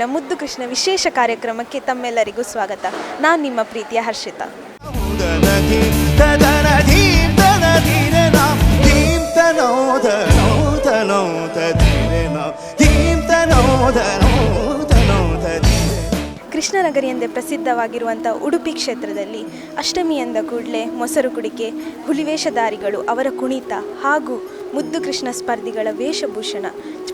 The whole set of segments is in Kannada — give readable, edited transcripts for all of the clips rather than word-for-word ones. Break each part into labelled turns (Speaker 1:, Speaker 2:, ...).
Speaker 1: ಇಂದಿನ ಮುದ್ದು ಕೃಷ್ಣ ವಿಶೇಷ ಕಾರ್ಯಕ್ರಮಕ್ಕೆ ತಮ್ಮೆಲ್ಲರಿಗೂ ಸ್ವಾಗತ. ನಾನು ನಿಮ್ಮ ಪ್ರೀತಿಯ ಹರ್ಷಿತಾ. ಕೃಷ್ಣನಗರಿ ಎಂದೇ ಪ್ರಸಿದ್ಧವಾಗಿರುವಂಥ ಉಡುಪಿ ಕ್ಷೇತ್ರದಲ್ಲಿ ಅಷ್ಟಮಿ ಎಂದ ಕೂಡಲೇ ಮೊಸರು ಕುಡಿಕೆ, ಹುಲಿವೇಷಧಾರಿಗಳು, ಅವರ ಕುಣಿತ ಹಾಗೂ ಮುದ್ದು ಕೃಷ್ಣ ಸ್ಪರ್ಧಿಗಳ ವೇಷಭೂಷಣ,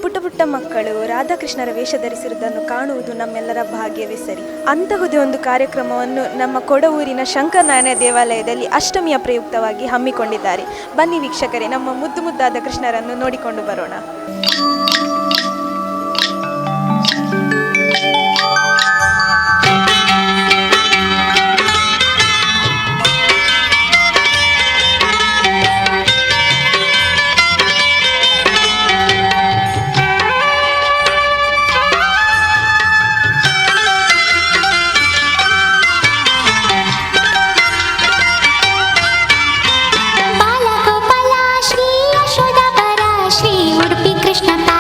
Speaker 1: ಪುಟ್ಟ ಪುಟ್ಟ ಮಕ್ಕಳು ರಾಧಾಕೃಷ್ಣರ ವೇಷ ಧರಿಸಿರುವುದನ್ನು ಕಾಣುವುದು ನಮ್ಮೆಲ್ಲರ ಭಾಗ್ಯವೇ ಸರಿ. ಅಂತಹುದೇ ಒಂದು ಕಾರ್ಯಕ್ರಮವನ್ನು ನಮ್ಮ ಕೊಡವೂರಿನ ಶಂಕರನಾರಾಯಣ ದೇವಾಲಯದಲ್ಲಿ ಅಷ್ಟಮಿಯ ಪ್ರಯುಕ್ತವಾಗಿ ಹಮ್ಮಿಕೊಂಡಿದ್ದಾರೆ. ಬನ್ನಿ ವೀಕ್ಷಕರೇ, ನಮ್ಮ ಮುದ್ದು ಮುದ್ದಾದ ಕೃಷ್ಣರನ್ನು ನೋಡಿಕೊಂಡು ಬರೋಣ.
Speaker 2: कृष्ण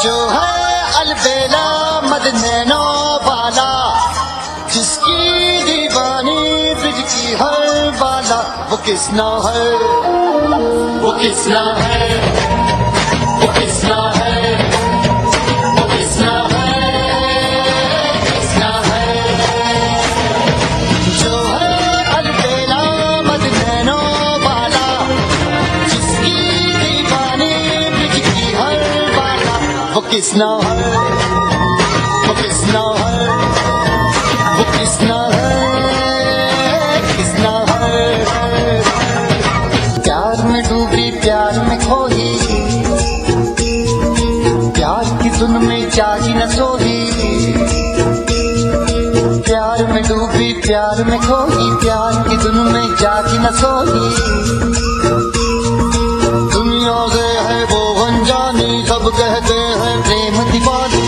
Speaker 2: जो है अलबेला मदनैनो वाला, जिसकी दीवानी ब्रिज की हर बाला, वो किसना है, वो किसना है, वो किसना है, वो किसना है, किसना है। जो है अलबेला मदनैनो वाला, जिसकी दीवानी ब्रिज की हर बाला, वो किसना है, वो किसना है, वो किसना है, किसना है। प्यार में डूबी प्यार में खोई, प्यार की धुन में जागी न सोई, प्यार में डूबी प्यार में खोई, प्यार की धुन में जागी न सोई। दुनिया से है वो अनजानी, सब कहते हैं प्रेम दीवानी,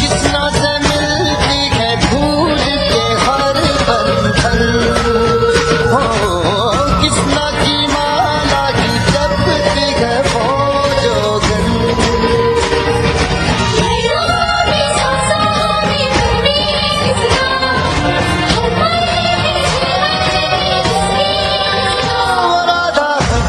Speaker 2: किसना से मिलती है भूल के हर बंधन, हो किसना की माला की जपती है वो जोगन। राधा है,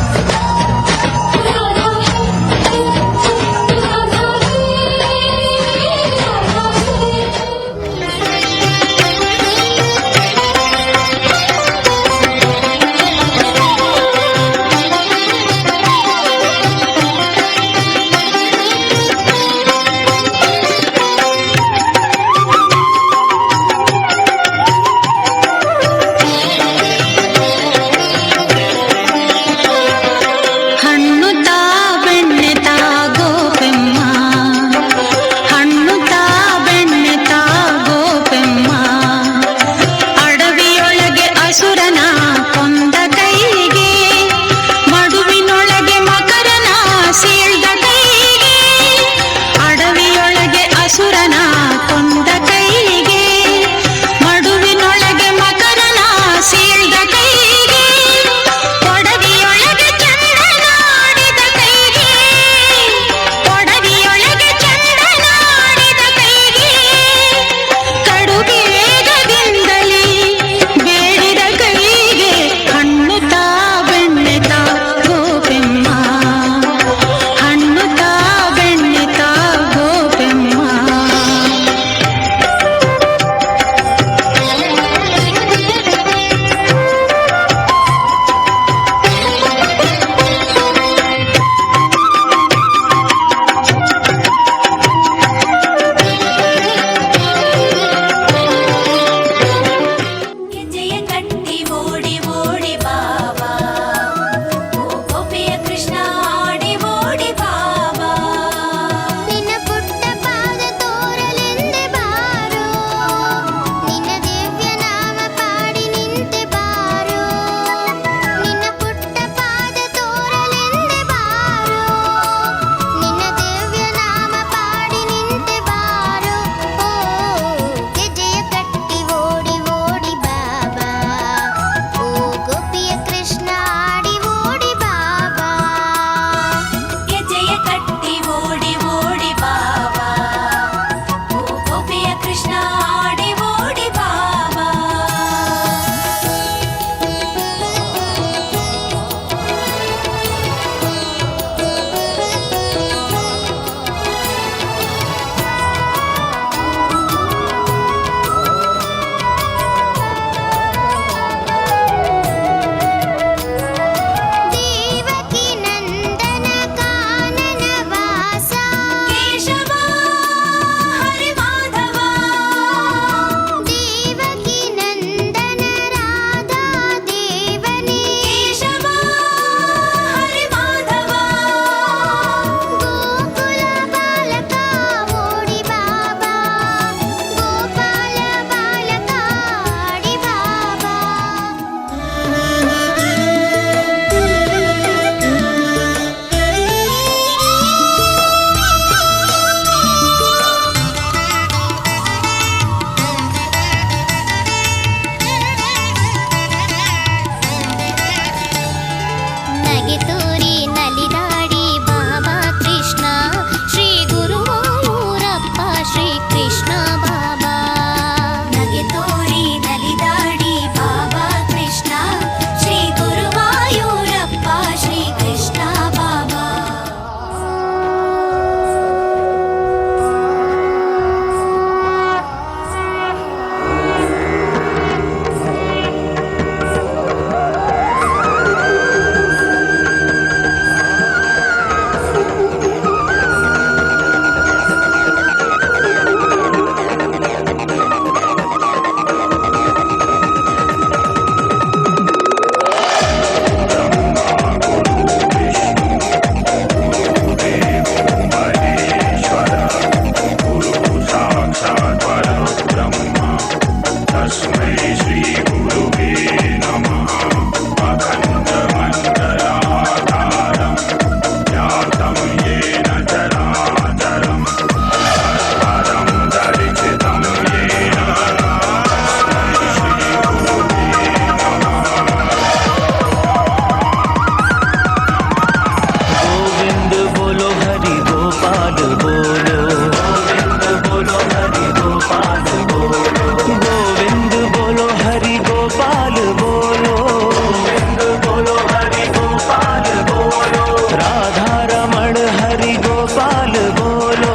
Speaker 3: गोपाल बोलो,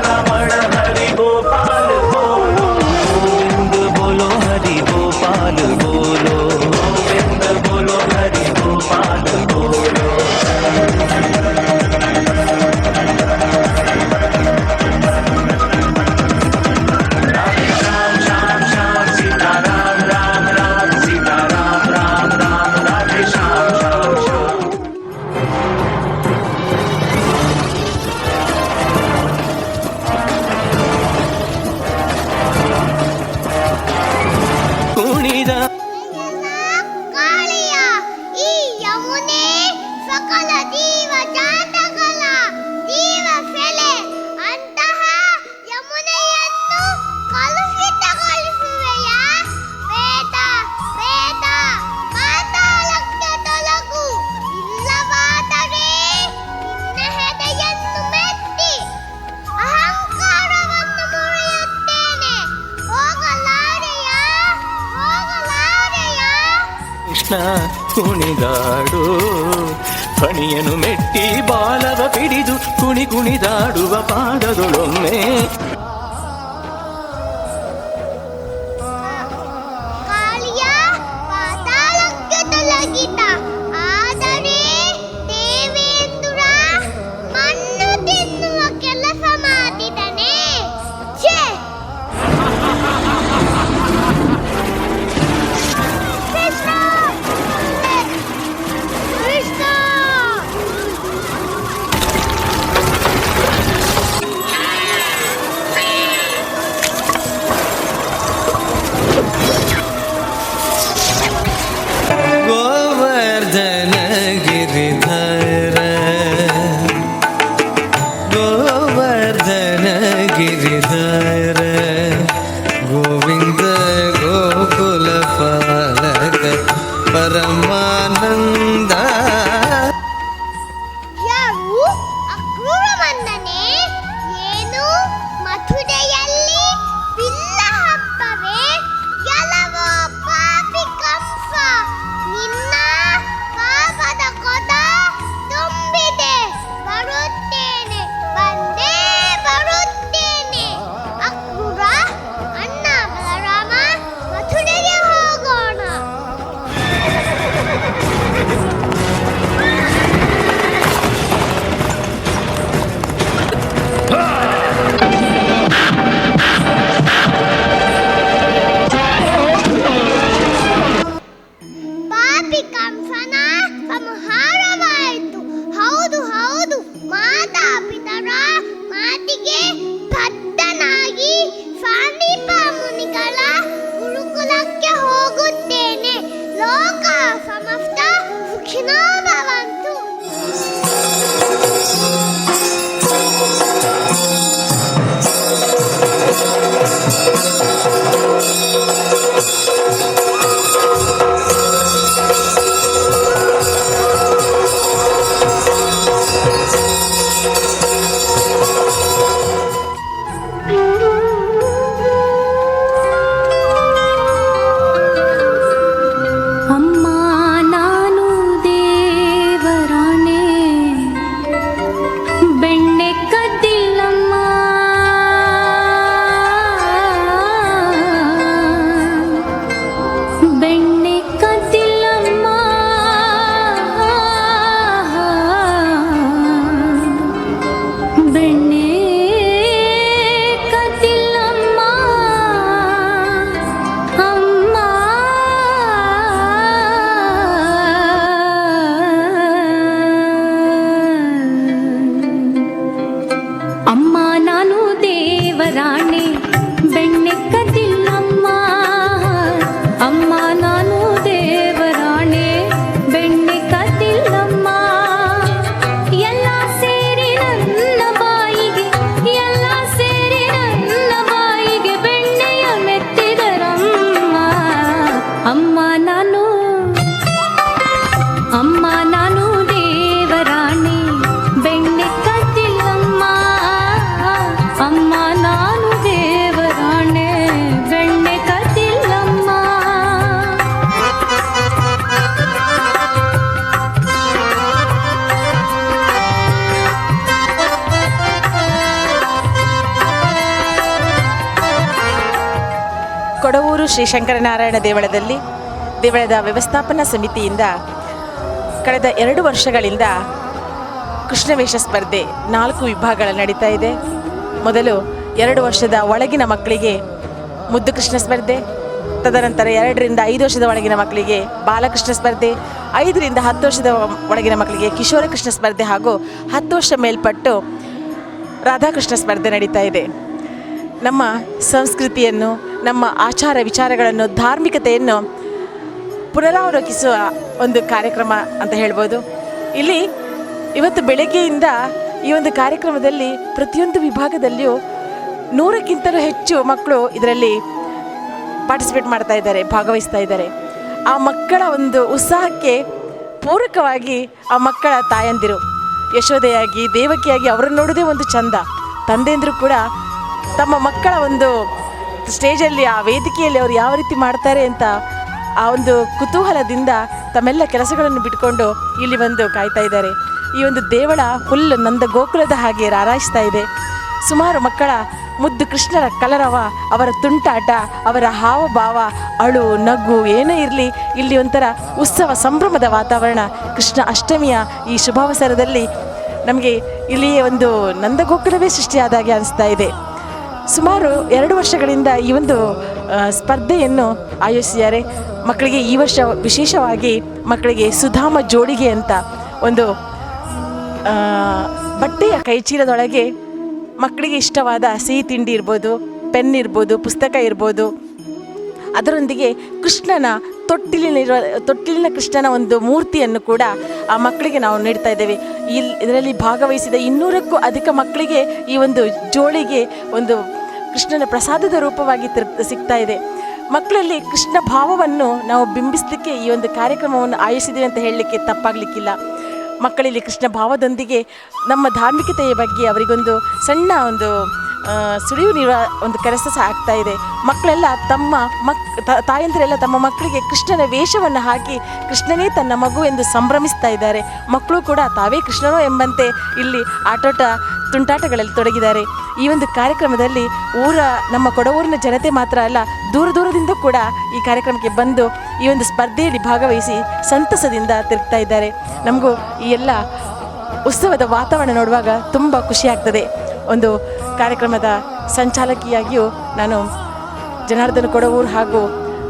Speaker 3: रमण हरि गोपाल बोलो, गोविंद बोलो हरि गोपाल बोलो, गोविंद बोलो हरि गोपाल बोलो। राम श्याम श्याम सीता राम, राम राम सीता राम, राम राम राधे श्याम श्याम श्याम। ಕುಣಿದ
Speaker 4: ಕಾಳಿಯ ಈ ಯಮುನೆ ಸಕಲ ಜೀವ ಜಾತಗಳ ಜೀವ ಸೆಲೆ ಅಂತಹ ಯಮುನೆಯನ್ನು ಕಲುಷಿತಗೊಳಿಸುವೆಯ ಬೇಡ ಬೇಡ ಪಾತಾಳಕ್ಕೆ ತೊಲಗು ಇಲ್ಲವಾದರೆ ನಿನ್ನ ಹೆದೆಯನ್ನು ಮೆಟ್ಟಿ ಅಹಂಕಾರವನ್ನು ಮುರಿಯುತ್ತೇನೆ ಹೋಗಲಾರೆಯ ಹೋಗಲಾರೆಯ
Speaker 3: ಕೃಷ್ಣ ಕುಣಿದಾಡು, ಫಣಿಯನು ಮೆಟ್ಟಿ ಬಾಲವ ಪಿಡಿದು ಕುಣಿ ಕುಣಿದಾಡುವ ಪಾದದೊಳೊಮ್ಮೆ.
Speaker 4: ಕಾಳಿಯ ಪಾತಾಳಕ್ಕೆ ತೊಲಗಿದ ಆದರೆ ದೇವೇಂದ್ರ ಮಣ್ಣು ತಿನ್ನುವ ಕೆಲಸ ಮಾಡಿದನೆ ಛೇ ಕೃಷ್ಣ ಕೃಷ್ಣ
Speaker 3: ಗೋವರ್ಧನ ಗಿರಿಧರ, ಗೋವರ್ಧನ ಗಿರಿಧರ, ಗೋವಿಂದ ಗೋಕುಲ ಪಾಲಕ ಪರಮಾನಂದ.
Speaker 4: ಯಾರು ಅಕ್ರೂರಮನ್ನನೆ ಏನು ಮಥುರೆಯಲ್ಲಿ ಬಿಲ್ಲ ಹಬ್ಬವೇ ಎಲ್ಲವೋ ಪಾಪಿ ಕಂಸ ನಿನ್ನ ಪಾಪದ ಕೊದ ತುಂಬಿದೆ ಬರುತ್ತೇನೆ ಬಂದೇ ಬರುತ್ತೇನೆ ಅಕ್ರೂರ ಅಣ್ಣ ಬಲರಾಮ ಮಥುರೆಗೆ ಹೋಗೋಣ ಪಾಪಿ ಕಂಸನ ಸಂಹಾರವಾಯಿತು ಹೌದು ಹೌದು ಮಾತಾ ಪಿತರ ಮಾತಿಗೆ ಬದ್ಧನಾಗಿ ಸಮೀಪ ಮುನಿಗಳ ಗುರುಕುಲಕ್ಕೆ ಹೋಗುತ್ತೇನೆ ಲೋಕ ಸಮಸ್ತ ಸುಖಿನೋ ಭವಂತು.
Speaker 5: ಅಮ್ಮ ನಾನು ದೇವರಾಣೆ ಬೆಣ್ಣೆ ಕದ್ದಿಲ್ಲಮ್ಮ ಬೆಣ್ಣೆ ಕದ್ದಿಲ್ಲಮ್ಮ ಬೆಣ್ಣೆ ಕದ್ದಿಲ್ಲಮ್ಮ ಅಮ್ಮ ಅಮ್ಮ ನಾನು ದೇವರಾಣೆ ಬೆಣ್ಣೆ ಕದ್ದಿಲ್ಲಮ್ಮ ಅಮ್ಮ ನಾನು ದೇವರಾಣೆ ಬೆಣ್ಣೆ ಕದ್ದಿಲ್ಲಮ್ಮ ಎಲ್ಲ ಸೇರಿ ನನ್ನ ಬಾಯಿಗೆ ಎಲ್ಲ ಸೇರಿ ನನ್ನ ಬಾಯಿಗೆ ಬೆಣ್ಣೆಯ ಮೆತ್ತಿದರಮ್ಮ ಅಮ್ಮ ನಾನು ಅಮ್ಮ ನಾನು ದೇವರಾಣೆ ಬೆಣ್ಣೆ ಕದ್ದಿಲ್ಲಮ್ಮ
Speaker 6: ಶ್ರೀ ಶಂಕರನಾರಾಯಣ ದೇವಳದ ವ್ಯವಸ್ಥಾಪನಾ ಸಮಿತಿಯಿಂದ ಕಳೆದ 2 ವರ್ಷಗಳಿಂದ ಕೃಷ್ಣವೇಷ ಸ್ಪರ್ಧೆ 4 ವಿಭಾಗಗಳ ನಡೀತಾ ಇದೆ. ಮೊದಲು 2 ವರ್ಷದ ಒಳಗಿನ ಮಕ್ಕಳಿಗೆ ಮುದ್ದು ಕೃಷ್ಣ ಸ್ಪರ್ಧೆ, ತದನಂತರ 2 ರಿಂದ 5 ವರ್ಷದ ಒಳಗಿನ ಮಕ್ಕಳಿಗೆ ಬಾಲಕೃಷ್ಣ ಸ್ಪರ್ಧೆ, 5 ರಿಂದ 10 ವರ್ಷದ ಒಳಗಿನ ಮಕ್ಕಳಿಗೆ ಕಿಶೋರ ಕೃಷ್ಣ ಸ್ಪರ್ಧೆ ಹಾಗೂ 10 ವರ್ಷ ಮೇಲ್ಪಟ್ಟು ರಾಧಾಕೃಷ್ಣ ಸ್ಪರ್ಧೆ ನಡೀತಾ ಇದೆ. ನಮ್ಮ ಸಂಸ್ಕೃತಿಯನ್ನು, ನಮ್ಮ ಆಚಾರ ವಿಚಾರಗಳನ್ನು, ಧಾರ್ಮಿಕತೆಯನ್ನು ಪುನರಾವಲೋಕಿಸುವ ಒಂದು ಕಾರ್ಯಕ್ರಮ ಅಂತ ಹೇಳ್ಬೋದು. ಇಲ್ಲಿ ಇವತ್ತು ಬೆಳಗ್ಗೆಯಿಂದ ಈ ಒಂದು ಕಾರ್ಯಕ್ರಮದಲ್ಲಿ ಪ್ರತಿಯೊಂದು ವಿಭಾಗದಲ್ಲಿಯೂ 100ಕ್ಕಿಂತಲೂ ಹೆಚ್ಚು ಮಕ್ಕಳು ಇದರಲ್ಲಿ ಪಾರ್ಟಿಸಿಪೇಟ್ ಮಾಡ್ತಾ ಇದ್ದಾರೆ, ಭಾಗವಹಿಸ್ತಾ ಇದ್ದಾರೆ. ಆ ಮಕ್ಕಳ ಒಂದು ಉತ್ಸಾಹಕ್ಕೆ ಪೂರಕವಾಗಿ ಆ ಮಕ್ಕಳ ತಾಯಂದಿರು ಯಶೋದೆಯಾಗಿ, ದೇವಕಿಯಾಗಿ ಅವರನ್ನು ನೋಡೋದೇ ಒಂದು ಚಂದ. ತಂದೆಯಂದರು ಕೂಡ ತಮ್ಮ ಮಕ್ಕಳ ಒಂದು ಸ್ಟೇಜಲ್ಲಿ, ಆ ವೇದಿಕೆಯಲ್ಲಿ ಅವರು ಯಾವ ರೀತಿ ಮಾಡ್ತಾರೆ ಅಂತ ಆ ಒಂದು ಕುತೂಹಲದಿಂದ ತಮ್ಮೆಲ್ಲ ಕೆಲಸಗಳನ್ನು ಬಿಟ್ಕೊಂಡು ಇಲ್ಲಿ ಬಂದು ಕಾಯ್ತಾ ಇದ್ದಾರೆ. ಈ ಒಂದು ದೇವಳ ಫುಲ್ ನಂದ ಗೋಕುಲದ ಹಾಗೆ ರಾರಾಯಿಸ್ತಾ ಇದೆ. ಸುಮಾರು ಮಕ್ಕಳ ಮುದ್ದು ಕೃಷ್ಣರ ಕಲರವ, ಅವರ ತುಂಟಾಟ, ಅವರ ಹಾವಭಾವ, ಅಳು ನಗು ಏನೇ ಇರಲಿ, ಇಲ್ಲಿ ಒಂಥರ ಉತ್ಸವ ಸಂಭ್ರಮದ ವಾತಾವರಣ. ಕೃಷ್ಣ ಅಷ್ಟಮಿಯ ಈ ಶುಭಾವಸರದಲ್ಲಿ ನಮಗೆ ಇಲ್ಲಿಯೇ ಒಂದು ನಂದಗೋಕುಲವೇ ಸೃಷ್ಟಿಯಾದಾಗೆ ಅನಿಸ್ತಾ ಇದೆ. ಸುಮಾರು 2 ವರ್ಷಗಳಿಂದ ಈ ಒಂದು ಸ್ಪರ್ಧೆಯನ್ನು ಆಯೋಜಿಸಿದ್ದಾರೆ. ಮಕ್ಕಳಿಗೆ ಈ ವರ್ಷ ವಿಶೇಷವಾಗಿ ಮಕ್ಕಳಿಗೆ ಸುಧಾಮ ಜೋಡಿಗೆ ಅಂತ ಒಂದು ಬಟ್ಟೆಯ ಕೈಚೀಲದೊಳಗೆ ಮಕ್ಕಳಿಗೆ ಇಷ್ಟವಾದ ಸಿಹಿ ತಿಂಡಿ ಇರ್ಬೋದು, ಪೆನ್ ಇರ್ಬೋದು, ಪುಸ್ತಕ ಇರ್ಬೋದು, ಅದರೊಂದಿಗೆ ಕೃಷ್ಣನ ತೊಟ್ಟಿಲಿನ ಕೃಷ್ಣನ ಒಂದು ಮೂರ್ತಿಯನ್ನು ಕೂಡ ಆ ಮಕ್ಕಳಿಗೆ ನಾವು ನೀಡ್ತಾ ಇದ್ದೇವೆ. ಇದರಲ್ಲಿ ಭಾಗವಹಿಸಿದ 200ಕ್ಕೂ ಅಧಿಕ ಮಕ್ಕಳಿಗೆ ಈ ಒಂದು ಜೋಳಿಗೆ ಒಂದು ಕೃಷ್ಣನ ಪ್ರಸಾದದ ರೂಪವಾಗಿ ಸಿಗ್ತಾ ಇದೆ. ಮಕ್ಕಳಲ್ಲಿ ಕೃಷ್ಣ ಭಾವವನ್ನು ನಾವು ಬಿಂಬಿಸಲಿಕ್ಕೆ ಈ ಒಂದು ಕಾರ್ಯಕ್ರಮವನ್ನು ಆಯೋಜಿಸಿದ್ದೀವಿ ಅಂತ ಹೇಳಲಿಕ್ಕೆ ತಪ್ಪಾಗಲಿಕ್ಕಿಲ್ಲ. ಮಕ್ಕಳಲ್ಲಿ ಕೃಷ್ಣ ಭಾವದೊಂದಿಗೆ ನಮ್ಮ ಧಾರ್ಮಿಕತೆಯ ಬಗ್ಗೆ ಅವರಿಗೊಂದು ಸಣ್ಣ ಒಂದು ಸುಳಿವು ನೀಡುವ ಒಂದು ಕೆಲಸ ಸಹ ಆಗ್ತಾ ಇದೆ. ಮಕ್ಕಳೆಲ್ಲ ತಾಯಂದಿರೆಲ್ಲ ತಮ್ಮ ಮಕ್ಕಳಿಗೆ ಕೃಷ್ಣನ ವೇಷವನ್ನು ಹಾಕಿ ಕೃಷ್ಣನೇ ತನ್ನ ಮಗು ಎಂದು ಸಂಭ್ರಮಿಸ್ತಾ ಇದ್ದಾರೆ. ಮಕ್ಕಳು ಕೂಡ ತಾವೇ ಕೃಷ್ಣನೋ ಎಂಬಂತೆ ಇಲ್ಲಿ ಆಟೋಟ ತುಂಟಾಟಗಳಲ್ಲಿ ತೊಡಗಿದ್ದಾರೆ. ಈ ಒಂದು ಕಾರ್ಯಕ್ರಮದಲ್ಲಿ ನಮ್ಮ ಕೊಡವೂರಿನ ಜನತೆ ಮಾತ್ರ ಅಲ್ಲ, ದೂರದಿಂದ ಕೂಡ ಈ ಕಾರ್ಯಕ್ರಮಕ್ಕೆ ಬಂದು ಈ ಒಂದು ಸ್ಪರ್ಧೆಯಲ್ಲಿ ಭಾಗವಹಿಸಿ ಸಂತಸದಿಂದ ತಿರುಗ್ತಾ ಇದ್ದಾರೆ. ನಮಗೂ ಈ ಎಲ್ಲ ಉತ್ಸವದ ವಾತಾವರಣ ನೋಡುವಾಗ ತುಂಬ ಖುಷಿಯಾಗ್ತದೆ. ಒಂದು ಕಾರ್ಯಕ್ರಮದ ಸಂಚಾಲಕಿಯಾಗಿಯೂ ನಾನು ಜನಾರ್ದನ ಕೊಡವೂರು ಹಾಗೂ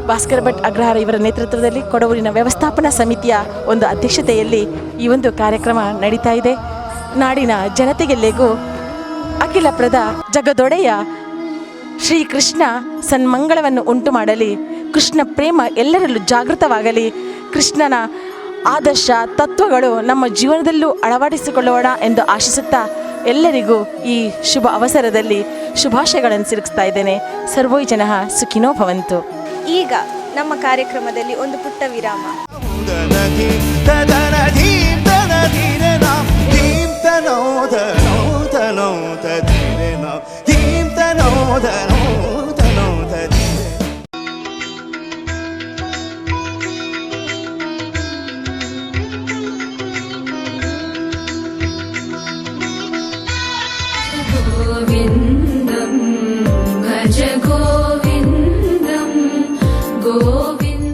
Speaker 6: ಭಾಸ್ಕರ ಭಟ್ ಅಗ್ರಹಾರ ಇವರ ನೇತೃತ್ವದಲ್ಲಿ ಕೊಡವೂರಿನ ವ್ಯವಸ್ಥಾಪನಾ ಸಮಿತಿಯ ಒಂದು ಅಧ್ಯಕ್ಷತೆಯಲ್ಲಿ ಈ ಒಂದು ಕಾರ್ಯಕ್ರಮ ನಡೀತಾ ಇದೆ. ನಾಡಿನ ಜನತೆಗೆಲ್ಲೆಗೂ ಅಖಿಲಪ್ರದ ಜಗದೊಡೆಯ ಶ್ರೀಕೃಷ್ಣ ಸನ್ಮಂಗಳವನ್ನು ಉಂಟು ಮಾಡಲಿ, ಕೃಷ್ಣ ಪ್ರೇಮ ಎಲ್ಲರಲ್ಲೂ ಜಾಗೃತವಾಗಲಿ, ಕೃಷ್ಣನ ಆದರ್ಶ ತತ್ವಗಳು ನಮ್ಮ ಜೀವನದಲ್ಲೂ ಅಳವಡಿಸಿಕೊಳ್ಳೋಣ ಎಂದು ಆಶಿಸುತ್ತಾ ಎಲ್ಲರಿಗೂ ಈ ಶುಭ ಅವಸರದಲ್ಲಿ ಶುಭಾಶಯಗಳನ್ನು ಸಿರುಗಿಸ್ತಾ ಇದ್ದೇನೆ. ಸರ್ವೈ ಜನಃ ಸುಖಿನೋ ಭವಂತು.
Speaker 1: ಈಗ ನಮ್ಮ ಕಾರ್ಯಕ್ರಮದಲ್ಲಿ ಒಂದು ಪುಟ್ಟ ವಿರಾಮ.
Speaker 5: गोविन्दं भज गोविन्दं गोविन्द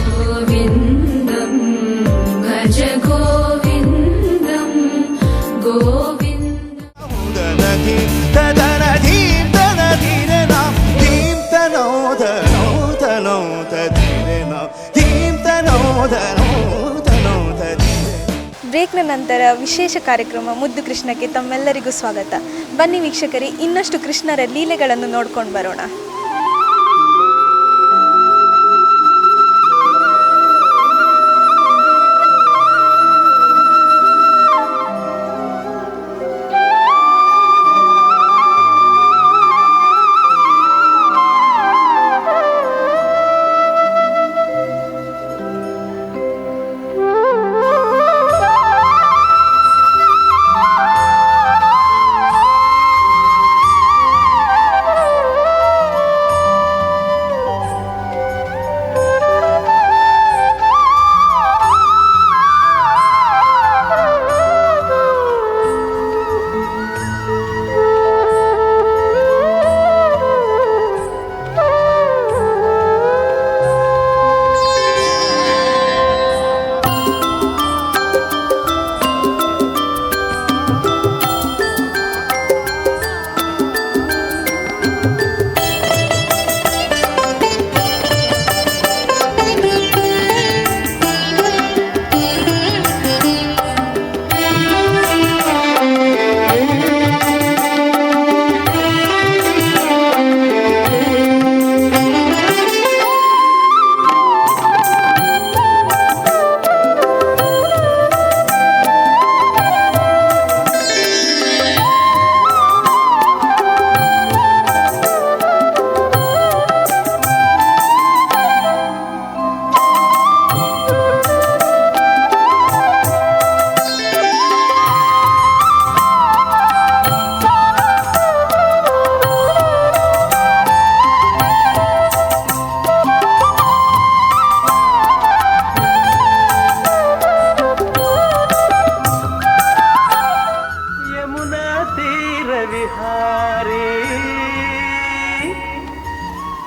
Speaker 5: गोविन्दं भज गोविन्दं गोविन्द
Speaker 1: ಬ್ರೇಕ್ನ ನಂತರ ವಿಶೇಷ ಕಾರ್ಯಕ್ರಮ ಮುದ್ದು ಕೃಷ್ಣಕ್ಕೆ ತಮ್ಮೆಲ್ಲರಿಗೂ ಸ್ವಾಗತ. ಬನ್ನಿ ವೀಕ್ಷಕರೇ, ಇನ್ನಷ್ಟು ಕೃಷ್ಣರ ಲೀಲೆಗಳನ್ನು ನೋಡ್ಕೊಂಡು ಬರೋಣ.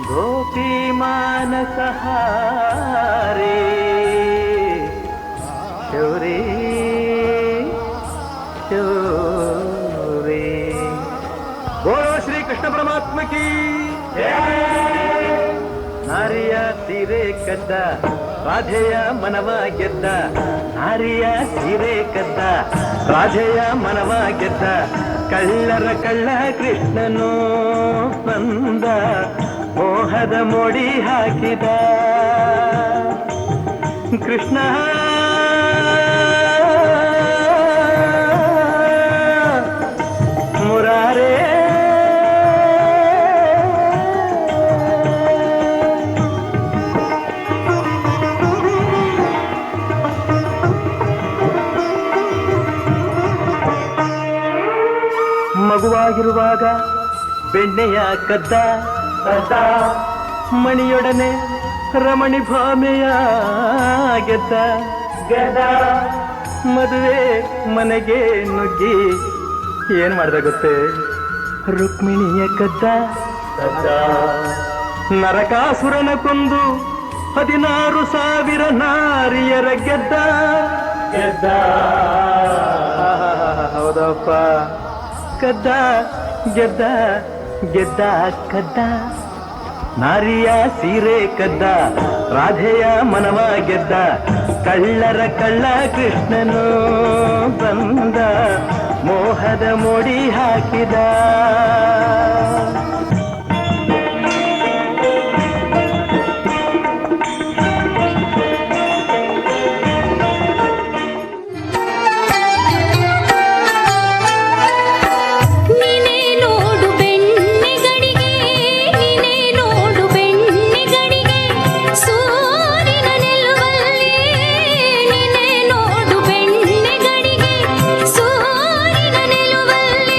Speaker 7: ಗೋಪಿ ಮಾನಸ ಹಾರೇ ಶೌರೇ ಶೌರೇ. ಬೋಲೋ ಶ್ರೀ ಕೃಷ್ಣ ಪರಮಾತ್ಮ ಕಿ ನಾರಿಯ ಸೀರೆ ಕದ್ದ ರಾಧೆಯ ಮನವ ಗೆದ್ದ, ನಾರಿಯ ಸೀರೆ ಕದ್ದ ರಾಧೆಯ ಮನವ ಗೆದ್ದ, ಕಳ್ಳರ ಕಳ್ಳ ಕೃಷ್ಣನು ಬಂದ, ಮೋಹದ ಮೋಡಿ ಹಾಕಿದ ಕೃಷ್ಣ ಮುರಾರೇ. ಮಗುವಾಗಿರುವಾಗ ಬೆಣ್ಣೆಯ ಕದ್ದ, ಮಣಿಯೊಡನೆ ರಮಣಿ ಭಾಮೆಯ ಗೆದ್ದ, ಮದುವೆ ಮನೆಗೆ ನುಗ್ಗಿ ಏನ್ ಮಾಡ್ದ ಗೊತ್ತೇ, ರುಕ್ಮಿಣಿಯ ಕದ್ದ, ನರಕಾಸುರನ ಕೊಂದು 16,000 ನಾರಿಯರ ಗೆದ್ದ. ಹೌದಪ್ಪ, ಕದ್ದ ಗೆದ್ದ ಗೆದ್ದ ಕದ್ದ, ನಾರಿಯ ಸೀರೆ ಕದ್ದ ರಾಧೆಯ ಮನವ ಗೆದ್ದ, ಕಳ್ಳರ ಕಳ್ಳ ಕೃಷ್ಣನು ಬಂದ, ಮೋಹದ ಮೋಡಿ ಹಾಕಿದ.
Speaker 5: ಸೂರಿನ ನಿಲುವಲ್ಲಿ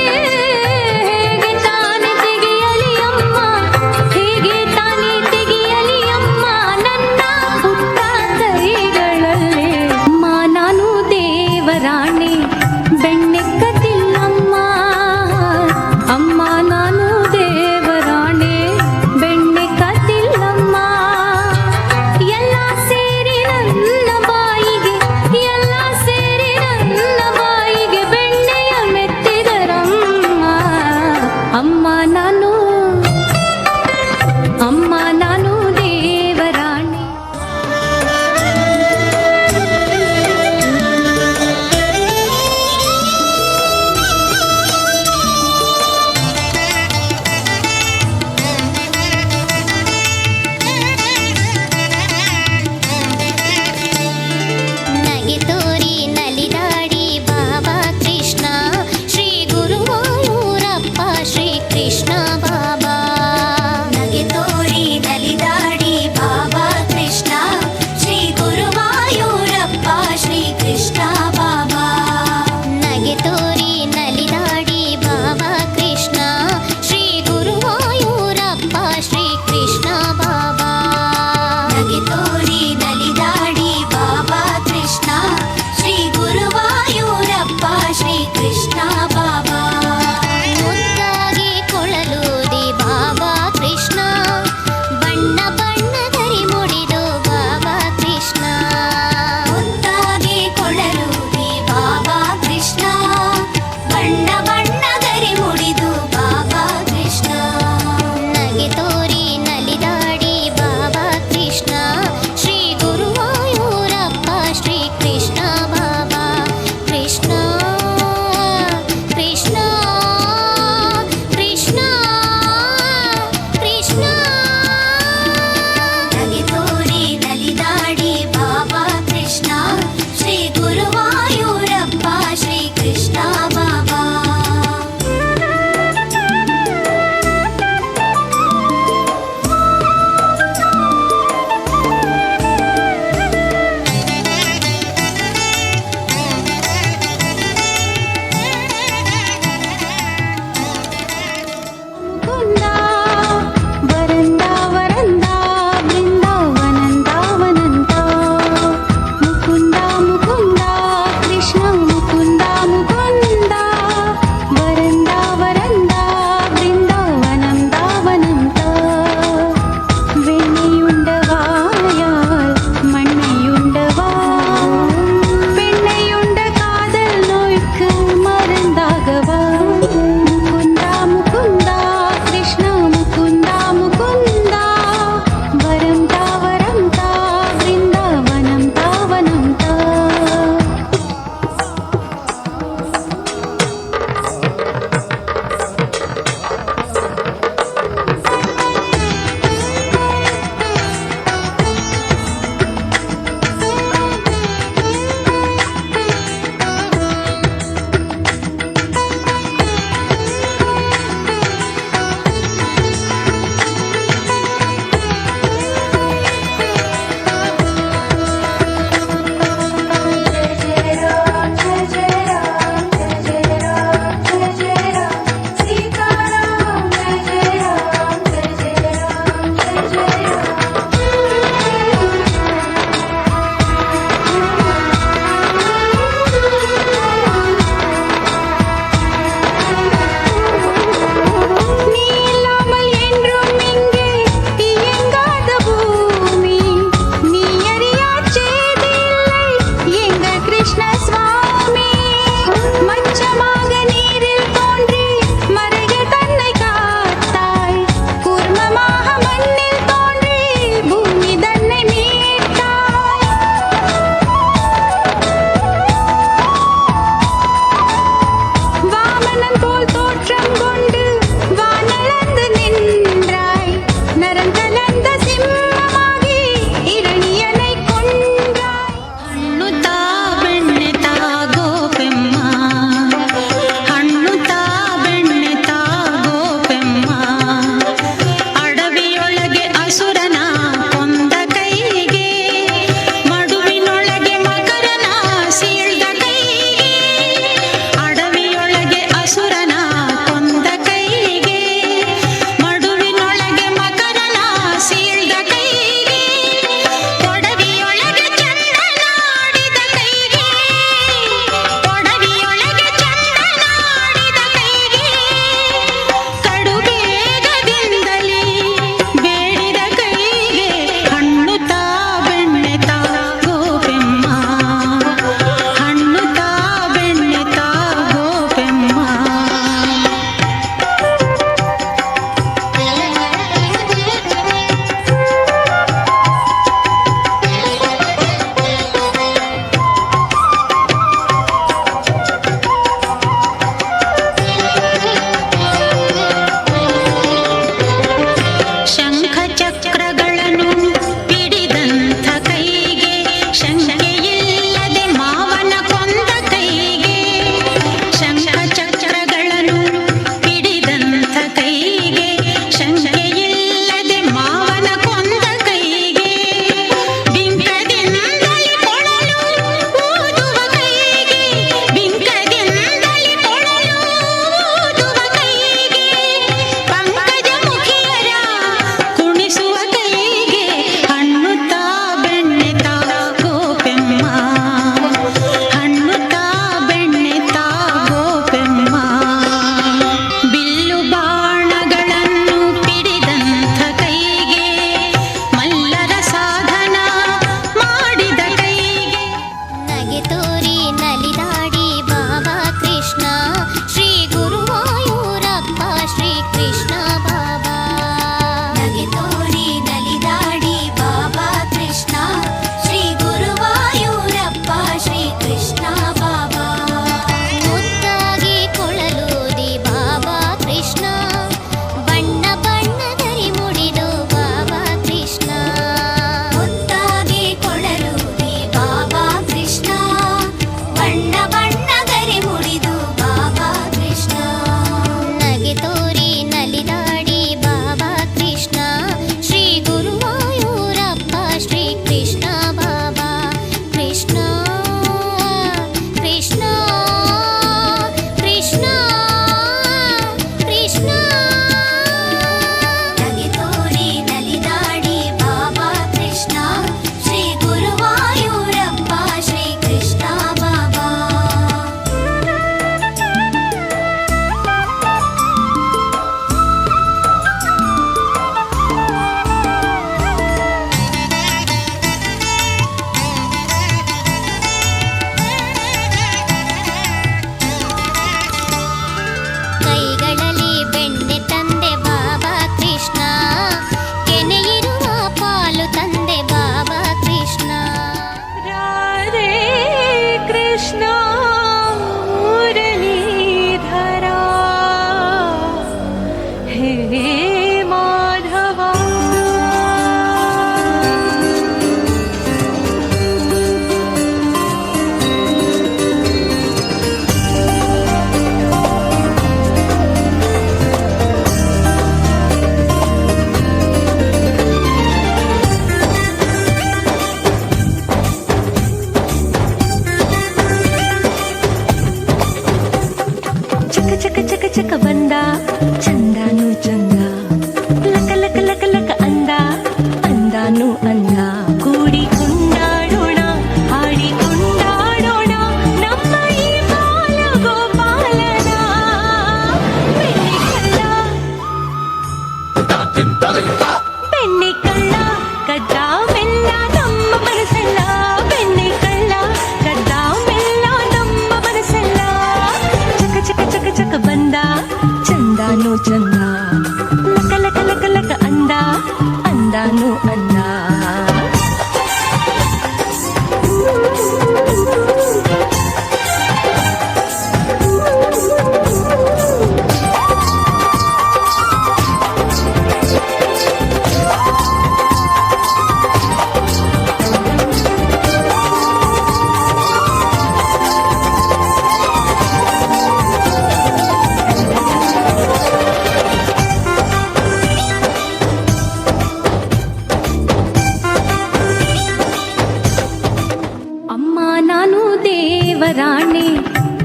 Speaker 5: ಅಮ್ಮ ನಾನು ದೇವರಾಣೆ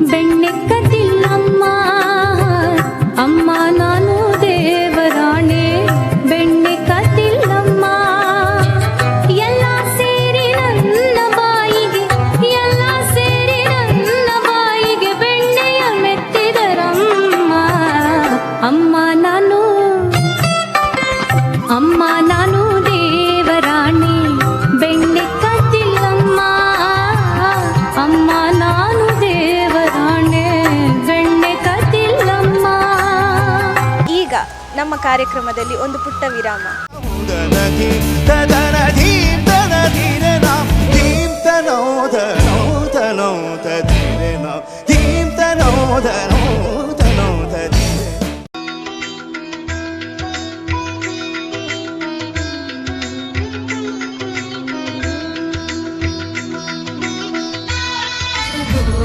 Speaker 5: ಬೆಣ್ಣೆ ಕದಿಲ್ಲಮ್ಮ. ಅಮ್ಮ ನಾನು ದೇವರಾಣೆ ಬೆಣ್ಣೆ ಕದಿಲ್ಲಮ್ಮ. ಎಲ್ಲ ಸೇರಿ ನನ್ನ ಬಾಯಿಗೆ, ಎಲ್ಲ ಸೇರಿ ನನ್ನ ಬಾಯಿಗೆ ಬೆಣ್ಣೆಯ ಮೆತ್ತಿದರಮ್ಮ. ಅಮ್ಮ ನಾನು, ಅಮ್ಮ ನಾನು ದೇವರಾಣೆ ಬೆಣ್ಣೆ ಕದಿಲ್ಲಮ್ಮ. ಅಮ್ಮ ನಾನು ದೇವರಾಣೆ ಬೆಣ್ಣೆ ಕದಿಲ್ಲಮ್ಮ.
Speaker 1: ಈಗ ನಮ್ಮ ಕಾರ್ಯಕ್ರಮದಲ್ಲಿ ಒಂದು ಪುಟ್ಟ ವಿರಾಮ.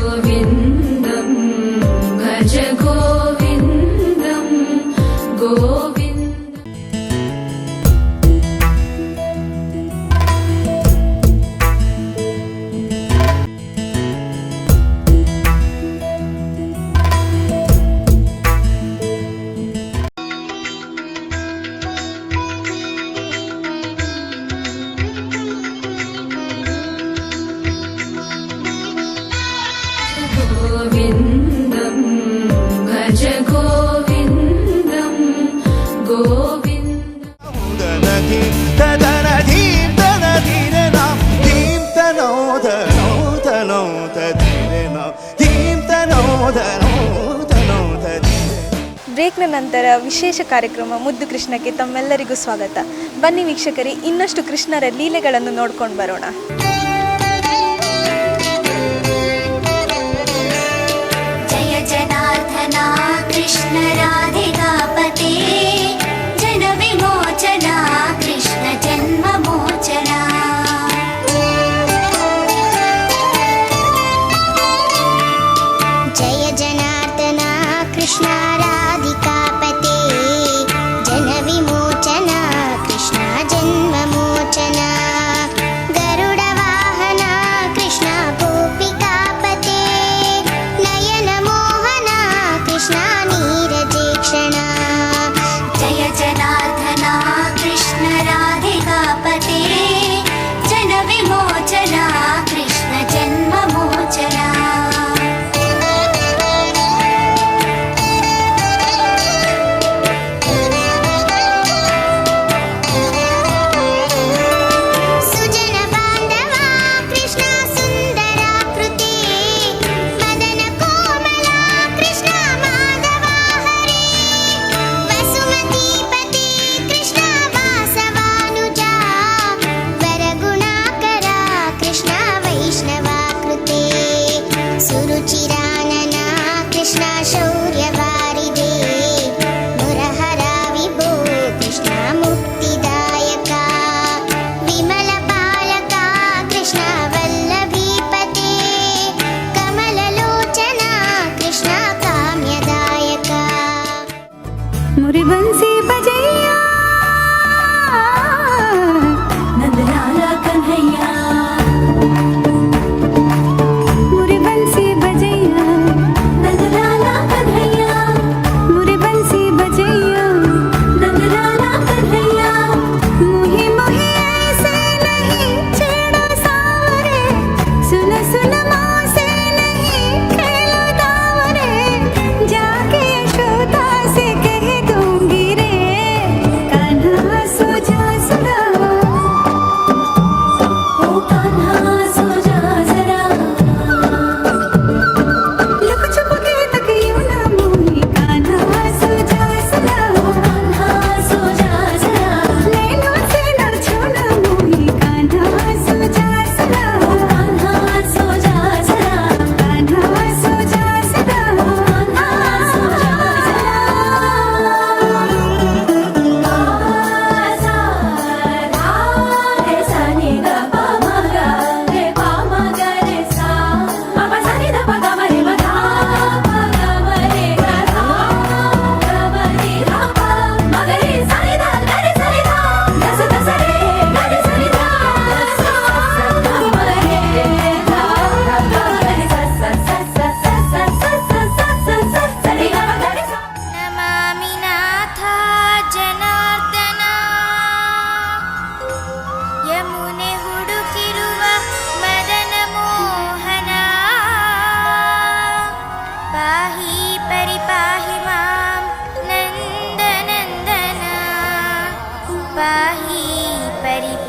Speaker 5: गोविन्दं भज गोविन्दं गोविन्द. गोविन्दं भज गोविन्दं गोविन्द.
Speaker 1: ಬ್ರೇಕ್ನ ನಂತರ ವಿಶೇಷ ಕಾರ್ಯಕ್ರಮ ಮುದ್ದು ಕೃಷ್ಣಕ್ಕೆ ತಮ್ಮೆಲ್ಲರಿಗೂ ಸ್ವಾಗತ. ಬನ್ನಿ ವೀಕ್ಷಕರೇ, ಇನ್ನಷ್ಟು ಕೃಷ್ಣರ ಲೀಲೆಗಳನ್ನು ನೋಡ್ಕೊಂಡು ಬರೋಣ.
Speaker 4: ಜಯ ಜನಾರ್ದನ ಕೃಷ್ಣ ರಾಧಿಕಾಪತೆ, ಜನ ವಿಮೋಚನ ಕೃಷ್ಣ ಜನ್ಮ ಮೋಚನ. ಜಯ ಜನಾರ್ದನ ಕೃಷ್ಣ ರಾಧಿಕಾಪತೆ, ಜನ ವಿಮೋಚನ ಕೃಷ್ಣ ಜನ್ಮ ಮೋಚನ. ಗರುಡವಾ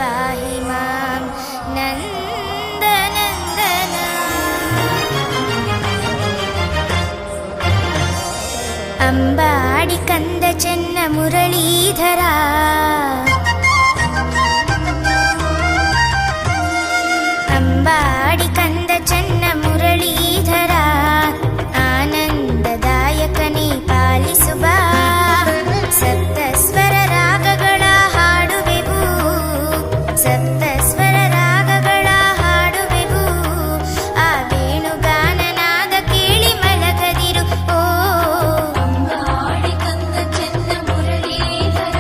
Speaker 4: पाहि मां नन्दनन्दन अंबाडि कंद चन्न मुरलीधरा अंबाडि कंद चन्न मुरलीधरा आनंददायकने पालिसु बा सप्त स्वर रागಗಳ ಹಾಡುವೆವು ಸಪ್ತ ಸ್ವರ ರಾಗಗಳ ಹಾಡುವೆವು ಆ ವೇಣುಗಾನನಾದ ಕೇಳಿ ಮಲಗದಿರು ಓ ಅಂಬಾಡಿ ಕಂದ ಚೆನ್ನ ಮುರಳೀಧರ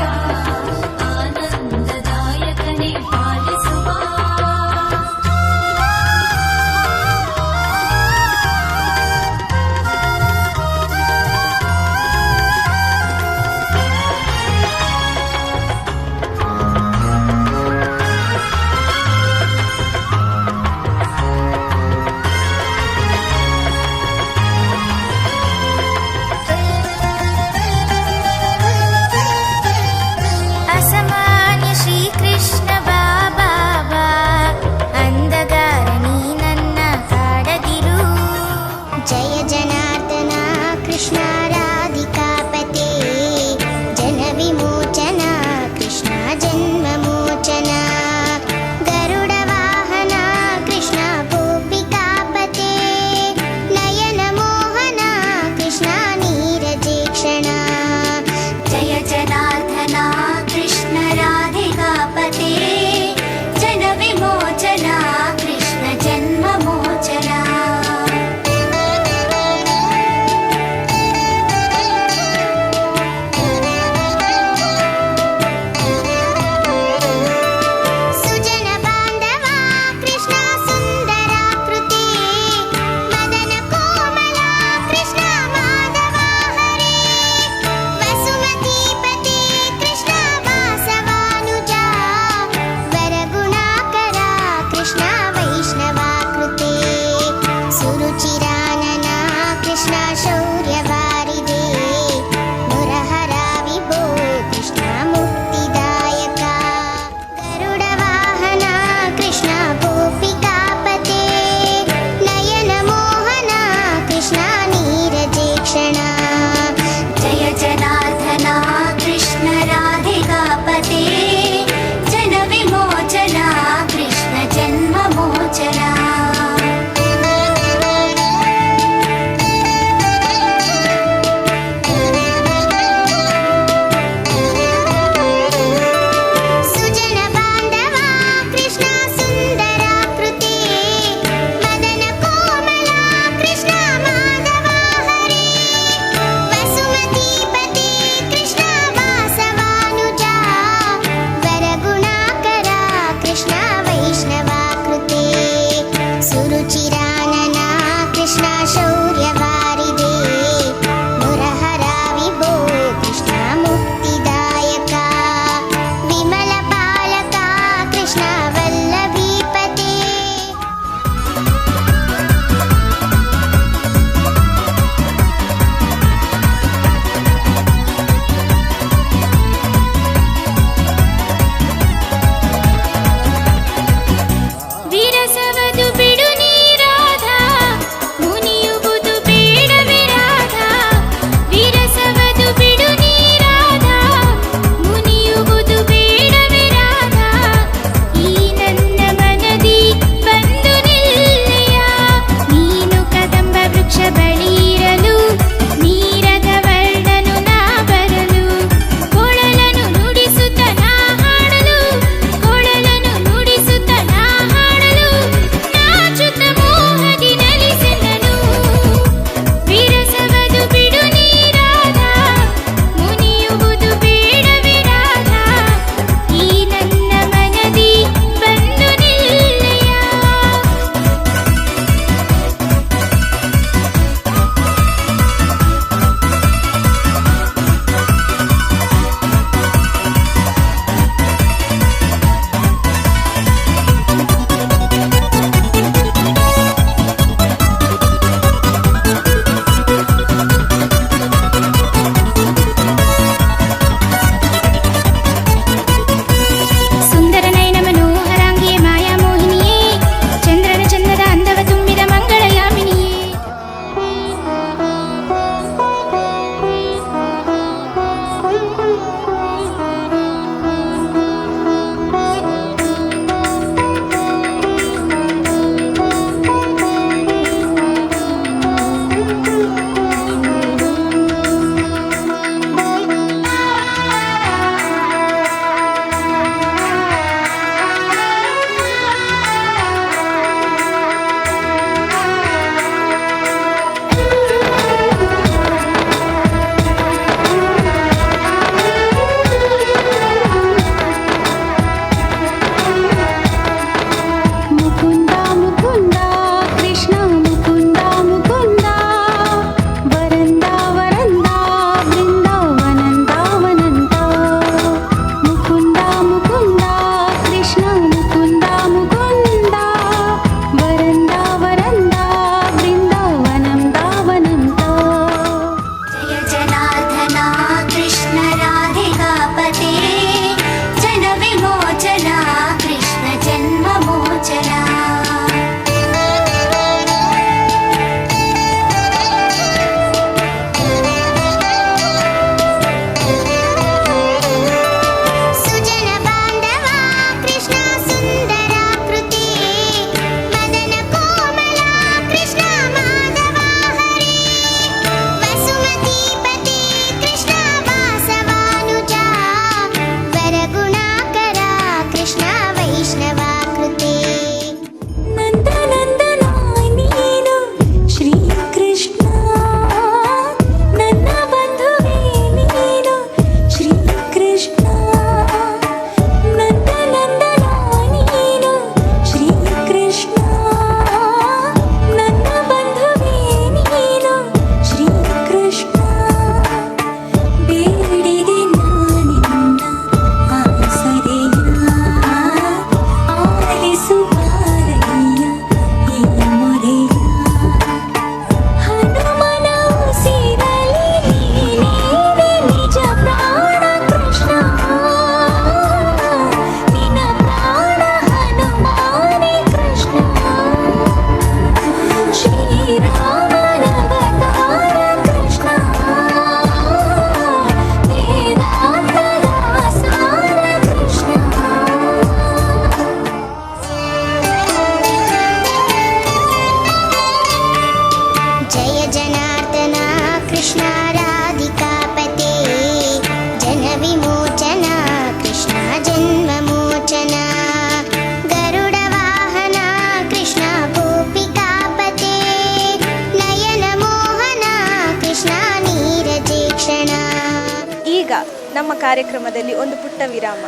Speaker 1: ನಮ್ಮ ಕಾರ್ಯಕ್ರಮದಲ್ಲಿ ಒಂದು ಪುಟ್ಟ ವಿರಾಮ.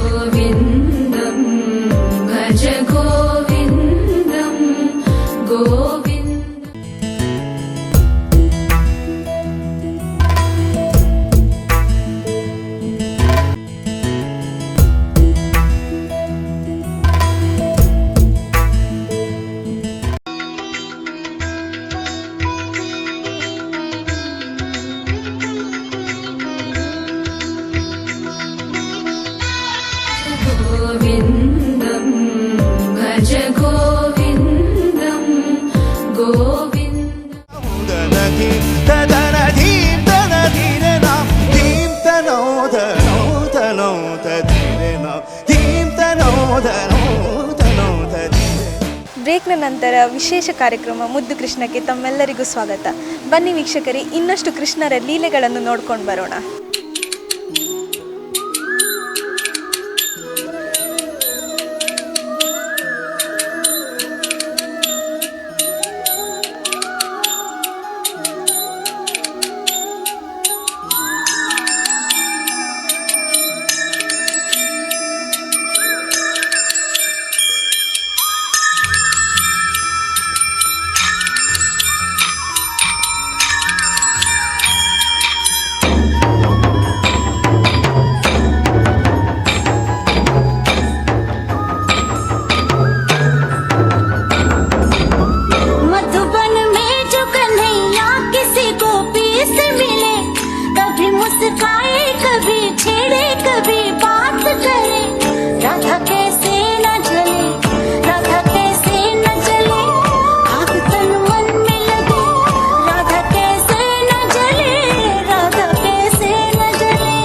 Speaker 5: गोविन्दं भज गोविन्दं गोविन्द गोविन्दं भज गोविन्दं गोविन्द
Speaker 1: ಬ್ರೇಕ್ನ ನಂತರ ವಿಶೇಷ ಕಾರ್ಯಕ್ರಮ ಮುದ್ದು ಕೃಷ್ಣಕ್ಕೆ ತಮ್ಮೆಲ್ಲರಿಗೂ ಸ್ವಾಗತ. ಬನ್ನಿ ವೀಕ್ಷಕರೇ, ಇನ್ನಷ್ಟು ಕೃಷ್ಣರ ಲೀಲೆಗಳನ್ನು ನೋಡ್ಕೊಂಡು ಬರೋಣ.
Speaker 4: मधुबन में जो कन्हैया किसी गोपी से मिले, कभी मुस्काए कभी छेड़े कभी बात करे, राधा कैसे न जले, राधा कैसे न जले, आग तन मन में लगे, राधा कैसे न जले, राधा कैसे न जले।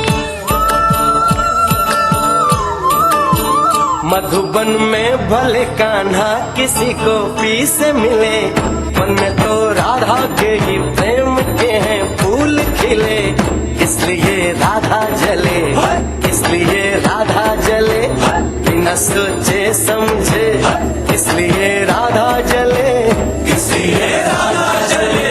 Speaker 8: मधुबन में भले कान्हा किसी गोपी से मिले, मन में तो राधा के ही प्रेम के हैं फूल खिले, इसलिए राधा जले, इसलिए राधा जले, बिना सोचे समझे, इसलिए राधा जले, इसलिए राधा जले।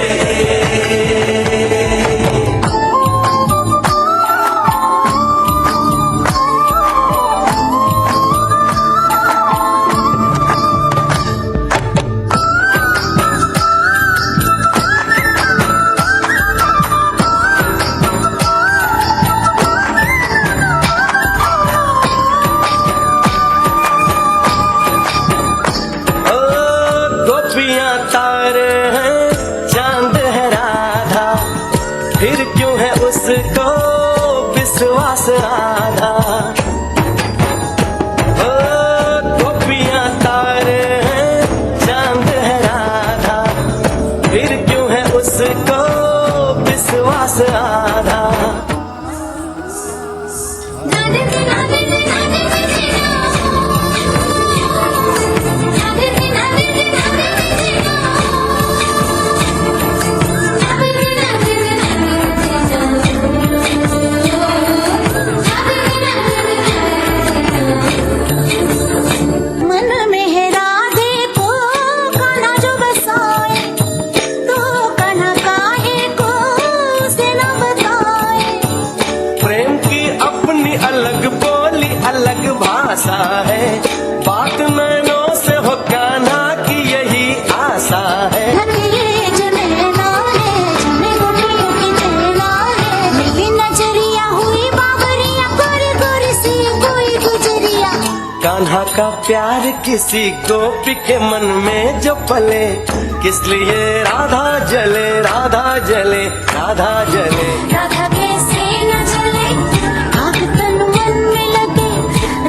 Speaker 8: गोपियां तारे हैं चांद है राधा, फिर क्यों है उसको विश्वास आधा। ओ गोपियां तारे हैं चांद है राधा, फिर क्यों है उसको विश्वास आधा।
Speaker 4: मन में है राधे को कान्हा जो बसाए, तो कान्हा काहे को उसे न बताए।
Speaker 8: प्रेम की अपनी अलग बोली अलग भाषा है, बात नैनों से हो कान्हा की यही आशा है।
Speaker 4: नकली जुनैना है, जुने गोपियों की चैना है, मिली नजरिया हुई बाबरिया, गोरी गोरी सी कोई गुजरिया।
Speaker 8: कान्हा का प्यार किसी गोपी के मन में जो पले, किस लिए राधा जले, राधा जले, राधा जले।
Speaker 4: राधा कैसे न जले, आग तन मन में लगे,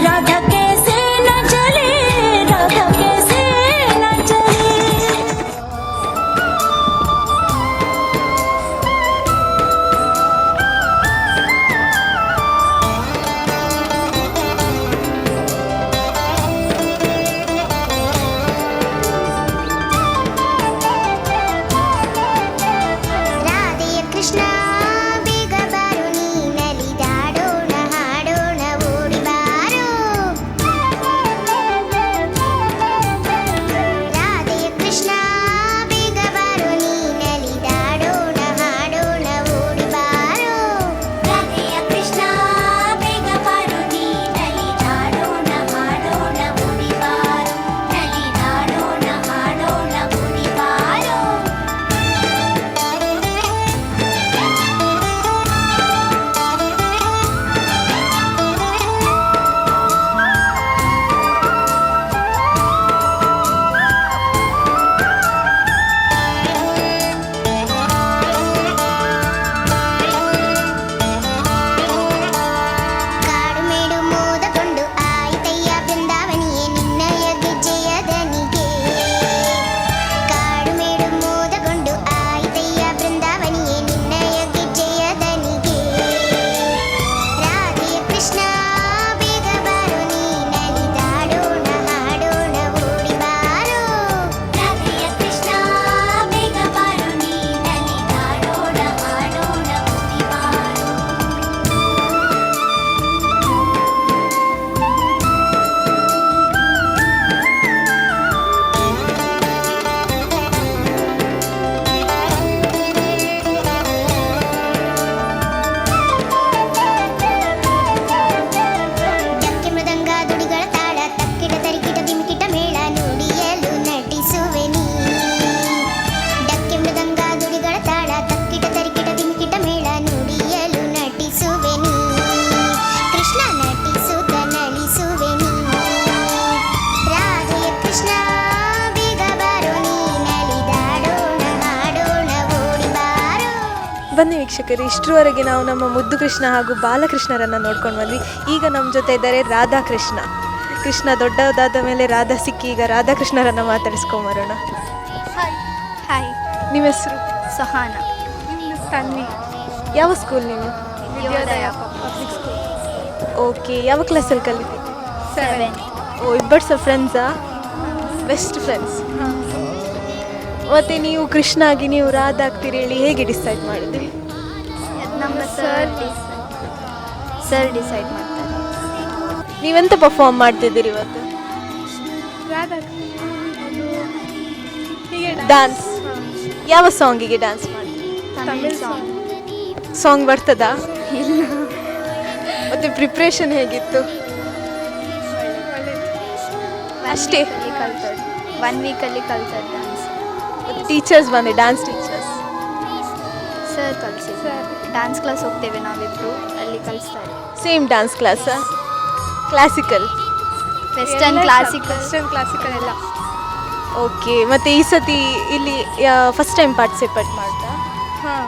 Speaker 4: राधा कैसे न जले, राधा कैसे न जले।
Speaker 1: ಬನ್ನಿ ವೀಕ್ಷಕರು, ಇಷ್ಟರವರೆಗೆ ನಾವು ನಮ್ಮ ಮುದ್ದು ಕೃಷ್ಣ ಹಾಗೂ ಬಾಲಕೃಷ್ಣರನ್ನು ನೋಡ್ಕೊಂಡು ಬಂದ್ವಿ. ಈಗ ನಮ್ಮ ಜೊತೆ ಇದ್ದಾರೆ ರಾಧಾಕೃಷ್ಣ. ಕೃಷ್ಣ ದೊಡ್ಡದಾದ ಮೇಲೆ ರಾಧಾ ಸಿಕ್ಕಿ, ಈಗ ರಾಧಾಕೃಷ್ಣರನ್ನು ಮಾತಾಡಿಸ್ಕೊಂಬರೋಣ.
Speaker 9: ಹಾಯ್,
Speaker 1: ನಿಮ್ಮ ಹೆಸರು?
Speaker 9: ಸಹಾನ.
Speaker 1: ತನ್ವಿ. ಯಾವ ಸ್ಕೂಲ್ ನೀವು?
Speaker 9: Vidyodaya public school.
Speaker 1: ಓಕೆ, ಯಾವ ಕ್ಲಾಸಲ್ಲಿ ಕಲಿತೀವಿ?
Speaker 9: 7th.
Speaker 1: ಓ, ಇಬ್ಬರು ಸಹ ಫ್ರೆಂಡ್ಸಾ? Best friends. ಮತ್ತು ನೀವು ಕೃಷ್ಣ ಆಗಿ ನೀವು ರಾಧಾ ಆಗ್ತೀರಿ ಹೇಳಿ ಹೇಗೆ ಡಿಸೈಡ್ ಮಾಡಿದ್ರಿ?
Speaker 9: ನಮ್ಮ ಸರ್ ಡಿಸೈಡ್ ಮಾಡ್ತಾರೆ.
Speaker 1: ನೀವೆಂತ ಪರ್ಫಾರ್ಮ್ ಮಾಡ್ತಿದ್ದೀರಿ ಇವತ್ತು? ಡ್ಯಾನ್ಸ್. ಯಾವ ಸಾಂಗಿಗೆ ಡ್ಯಾನ್ಸ್ ಮಾಡ್ತೀರಿ?
Speaker 9: ತಮಿಳ್ ಸಾಂಗ್.
Speaker 1: ಸಾಂಗ್ ಬರ್ತದಾ?
Speaker 9: ಇಲ್ಲ.
Speaker 1: ಮತ್ತು ಪ್ರಿಪ್ರೇಷನ್ ಹೇಗಿತ್ತು? ಅಷ್ಟೇ.
Speaker 9: ಕಲ್ತದ್ದು 1 ವೀಕಲ್ಲಿ ಕಲ್ತದ್ದು ಡ್ಯಾನ್ಸ್.
Speaker 1: ಟೀಚರ್ಸ್ ಬಂದೆ, ಡ್ಯಾನ್ಸ್ ಟೀಚರ್ಸ್?
Speaker 9: ಸರ್ ಕಲಿಸಿದ್ದಾರೆ. ಡ್ಯಾನ್ಸ್ ಕ್ಲಾಸ್ ಹೋಗ್ತೇವೆ ನಾವಿಬ್ಬರು, ಅಲ್ಲಿ ಕಲಿಸ್ತಾರೆ.
Speaker 1: ಸೇಮ್ ಡ್ಯಾನ್ಸ್ ಕ್ಲಾಸಾ? ಕ್ಲಾಸಿಕಲ್?
Speaker 9: ವೆಸ್ಟರ್ನ್ ಕ್ಲಾಸಿಕಲ್ ಎಲ್ಲ.
Speaker 1: ಓಕೆ, ಮತ್ತು ಈ ಸತಿ ಇಲ್ಲಿ ಫಸ್ಟ್ ಟೈಮ್ ಪಾರ್ಟಿಸಿಪೇಟ್ ಮಾಡ್ತಾ?
Speaker 10: ಹಾಂ.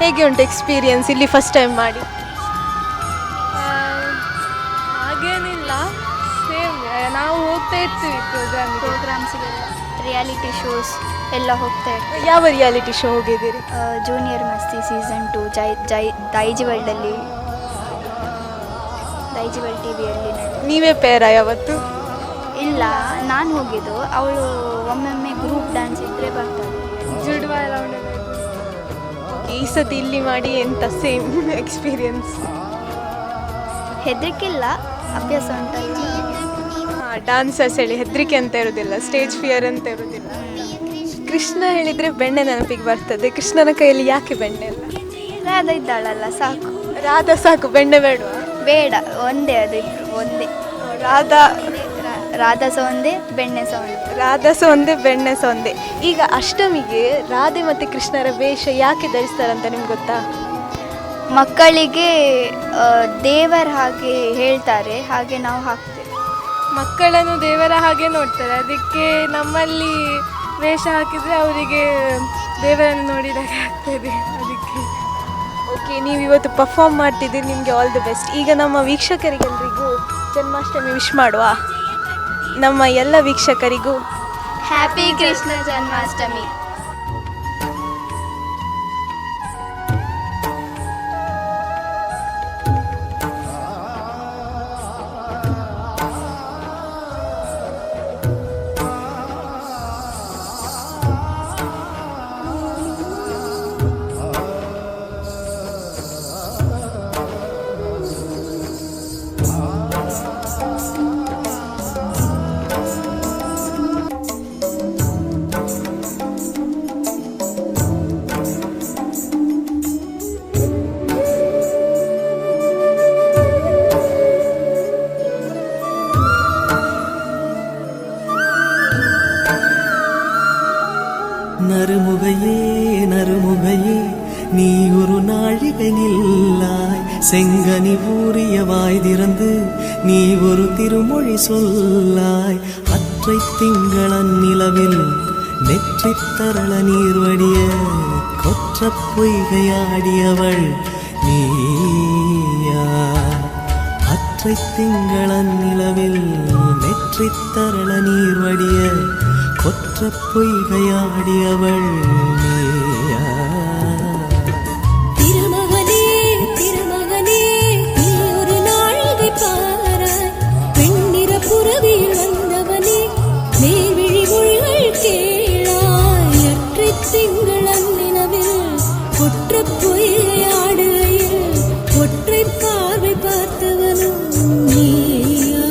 Speaker 1: ಹೇಗೆ ಉಂಟು ಎಕ್ಸ್ಪೀರಿಯನ್ಸ್ ಇಲ್ಲಿ ಫಸ್ಟ್ ಟೈಮ್ ಮಾಡಿ?
Speaker 10: ಹಾಗೇನಿಲ್ಲ, ಸೇಮ್ ನಾವು ಹೋಗ್ತಾ ಇರ್ತೀವಿ
Speaker 9: ಪ್ರೋಗ್ರಾಮ್ಸಿಗೆಲ್ಲ, ರಿಯಾಲಿಟಿ ಶೋಸ್ ಎಲ್ಲ ಹೋಗ್ತಾ ಇರ್ತೀವಿ.
Speaker 1: ಯಾವ ರಿಯಾಲಿಟಿ ಶೋ ಹೋಗಿದ್ದೀರಿ?
Speaker 9: ಜೂನಿಯರ್ ಮಸ್ತಿ ಸೀಸನ್ 2 ದೈಜಿ ವರ್ಲ್ಡಲ್ಲಿ, ದೈಜಿ ವರ್ಲ್ಡ್ ಟಿವಿಯಲ್ಲಿ.
Speaker 1: ನೀವೇ ಪೇರಾ ಯಾವತ್ತು?
Speaker 9: ಇಲ್ಲ, ನಾನು ಹೋಗಿದ್ದು. ಅವಳು ಒಮ್ಮೊಮ್ಮೆ ಗ್ರೂಪ್ ಡ್ಯಾನ್ಸ್ ಇದ್ದರೆ ಬರ್ತಾಳೆ.
Speaker 10: ಜುಡುವ ಎಲ್ಲ
Speaker 1: ಈ ಸತಿ ಇಲ್ಲಿ ಮಾಡಿ ಎಂತ ಸೇಮ್ ಎಕ್ಸ್ಪೀರಿಯನ್ಸ್?
Speaker 9: ಹೆದರಿಕಿಲ್ಲ, ಅಭ್ಯಾಸ ಉಂಟಲ್ಲ.
Speaker 1: ಡಾನ್ಸರ್ಸ್ ಹೇಳಿ ಹೆದರಿಕೆ ಅಂತ ಇರೋದಿಲ್ಲ, ಸ್ಟೇಜ್ ಫಿಯರ್ ಅಂತ ಇರೋದಿಲ್ಲ. ಕೃಷ್ಣ ಹೇಳಿದರೆ ಬೆಣ್ಣೆ ನೆನಪಿಗೆ ಬರ್ತದೆ. ಕೃಷ್ಣನ ಕೈಯಲ್ಲಿ ಯಾಕೆ ಬೆಣ್ಣೆ ಇಲ್ಲ?
Speaker 9: ರಾಧಾ ಇದ್ದಾಳಲ್ಲ, ಸಾಕು.
Speaker 1: ರಾಧಾ ಸಾಕು, ಬೆಣ್ಣೆ ಬೇಡ?
Speaker 9: ಬೇಡ, ಒಂದೇ, ಅದು ಇಬ್ಬರು ಒಂದೇ. ರಾಧಾ ಸಹ ಒಂದೇ, ಬೆಣ್ಣೆ ಸಹ ಒಂದೇ.
Speaker 1: ರಾಧಾ ಸಹ ಒಂದೇ, ಬೆಣ್ಣೆ ಸಹ ಒಂದೇ. ಈಗ ಅಷ್ಟಮಿಗೆ ರಾಧೆ ಮತ್ತು ಕೃಷ್ಣರ ವೇಷ ಯಾಕೆ ಧರಿಸ್ತಾರಂತ ನಿಮ್ಗೆ ಗೊತ್ತಾ?
Speaker 9: ಮಕ್ಕಳಿಗೆ ದೇವರ ಹಾಗೆ ಹೇಳ್ತಾರೆ, ಹಾಗೆ ನಾವು ಹಾಕ್ತೇವೆ.
Speaker 10: ಮಕ್ಕಳನ್ನು ದೇವರ ಹಾಗೆ ನೋಡ್ತಾರೆ, ಅದಕ್ಕೆ ನಮ್ಮಲ್ಲಿ ವೇಷ ಹಾಕಿದರೆ ಅವರಿಗೆ ದೇವರನ್ನು ನೋಡಿದಾಗೆ ಆಗ್ತದೆ, ಅದಕ್ಕೆ.
Speaker 1: ಓಕೆ, ನೀವು ಇವತ್ತು ಪರ್ಫಾರ್ಮ್ ಮಾಡ್ತಿದ್ದೀರಿ, ನಿಮಗೆ ಆಲ್ ದಿ ಬೆಸ್ಟ್. ಈಗ ನಮ್ಮ ವೀಕ್ಷಕರಿಗೆಲ್ಲರಿಗೂ ಜನ್ಮಾಷ್ಟಮಿ ವಿಶ್ ಮಾಡುವ. ನಮ್ಮ ಎಲ್ಲ ವೀಕ್ಷಕರಿಗೂ
Speaker 9: ಹ್ಯಾಪಿ ಕೃಷ್ಣ ಜನ್ಮಾಷ್ಟಮಿ.
Speaker 8: நறுமுகையே நறுமுகையே நீ ஒரு நாழிகை நில்லாய், செங்கனி ஊறிய வாய் திறந்து நீ ஒரு திருமொழி சொல்லாய். அற்றை திங்களன் நிலவில் நெற்றித் தரள நீர் வடிய கொற்ற பொய்கையாடியவள் நீயா? அற்றை திங்களன் நிலவில் நெற்றித் தரள நீர் வடிய கொற்ற பொய்கையாடியவள் நீயா?
Speaker 4: திருமகனே திருமகனே நீ ஒரு நாழிகை பாராய், வெண்ணிற புறவியில் வந்தவனே மேல்விழி மொழிகள் கேளாய். அற்றை திங்களன் நிலவில் கொற்ற பொய்கையாடுகையில் ஒற்றை பார்வை பார்த்தவனும் நீயா?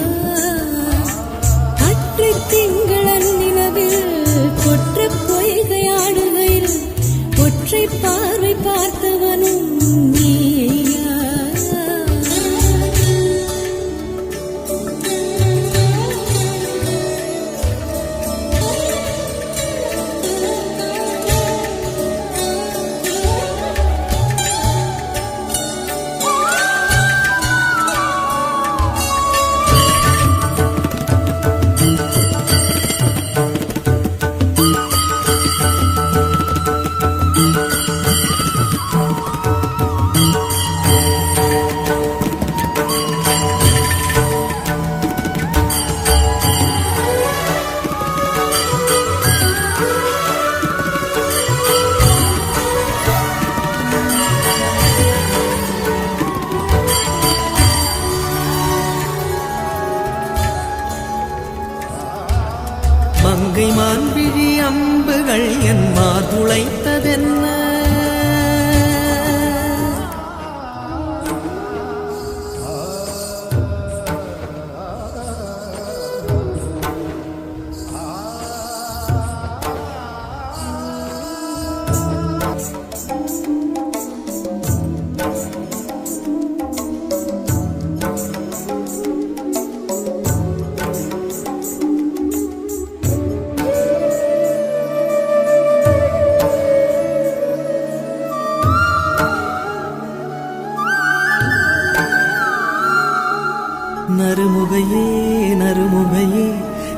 Speaker 4: அற்றை திங்களன் நிலவில் கொற்ற பொய்கையாடுகையில்
Speaker 8: நறுமுகையே நறுமுகையே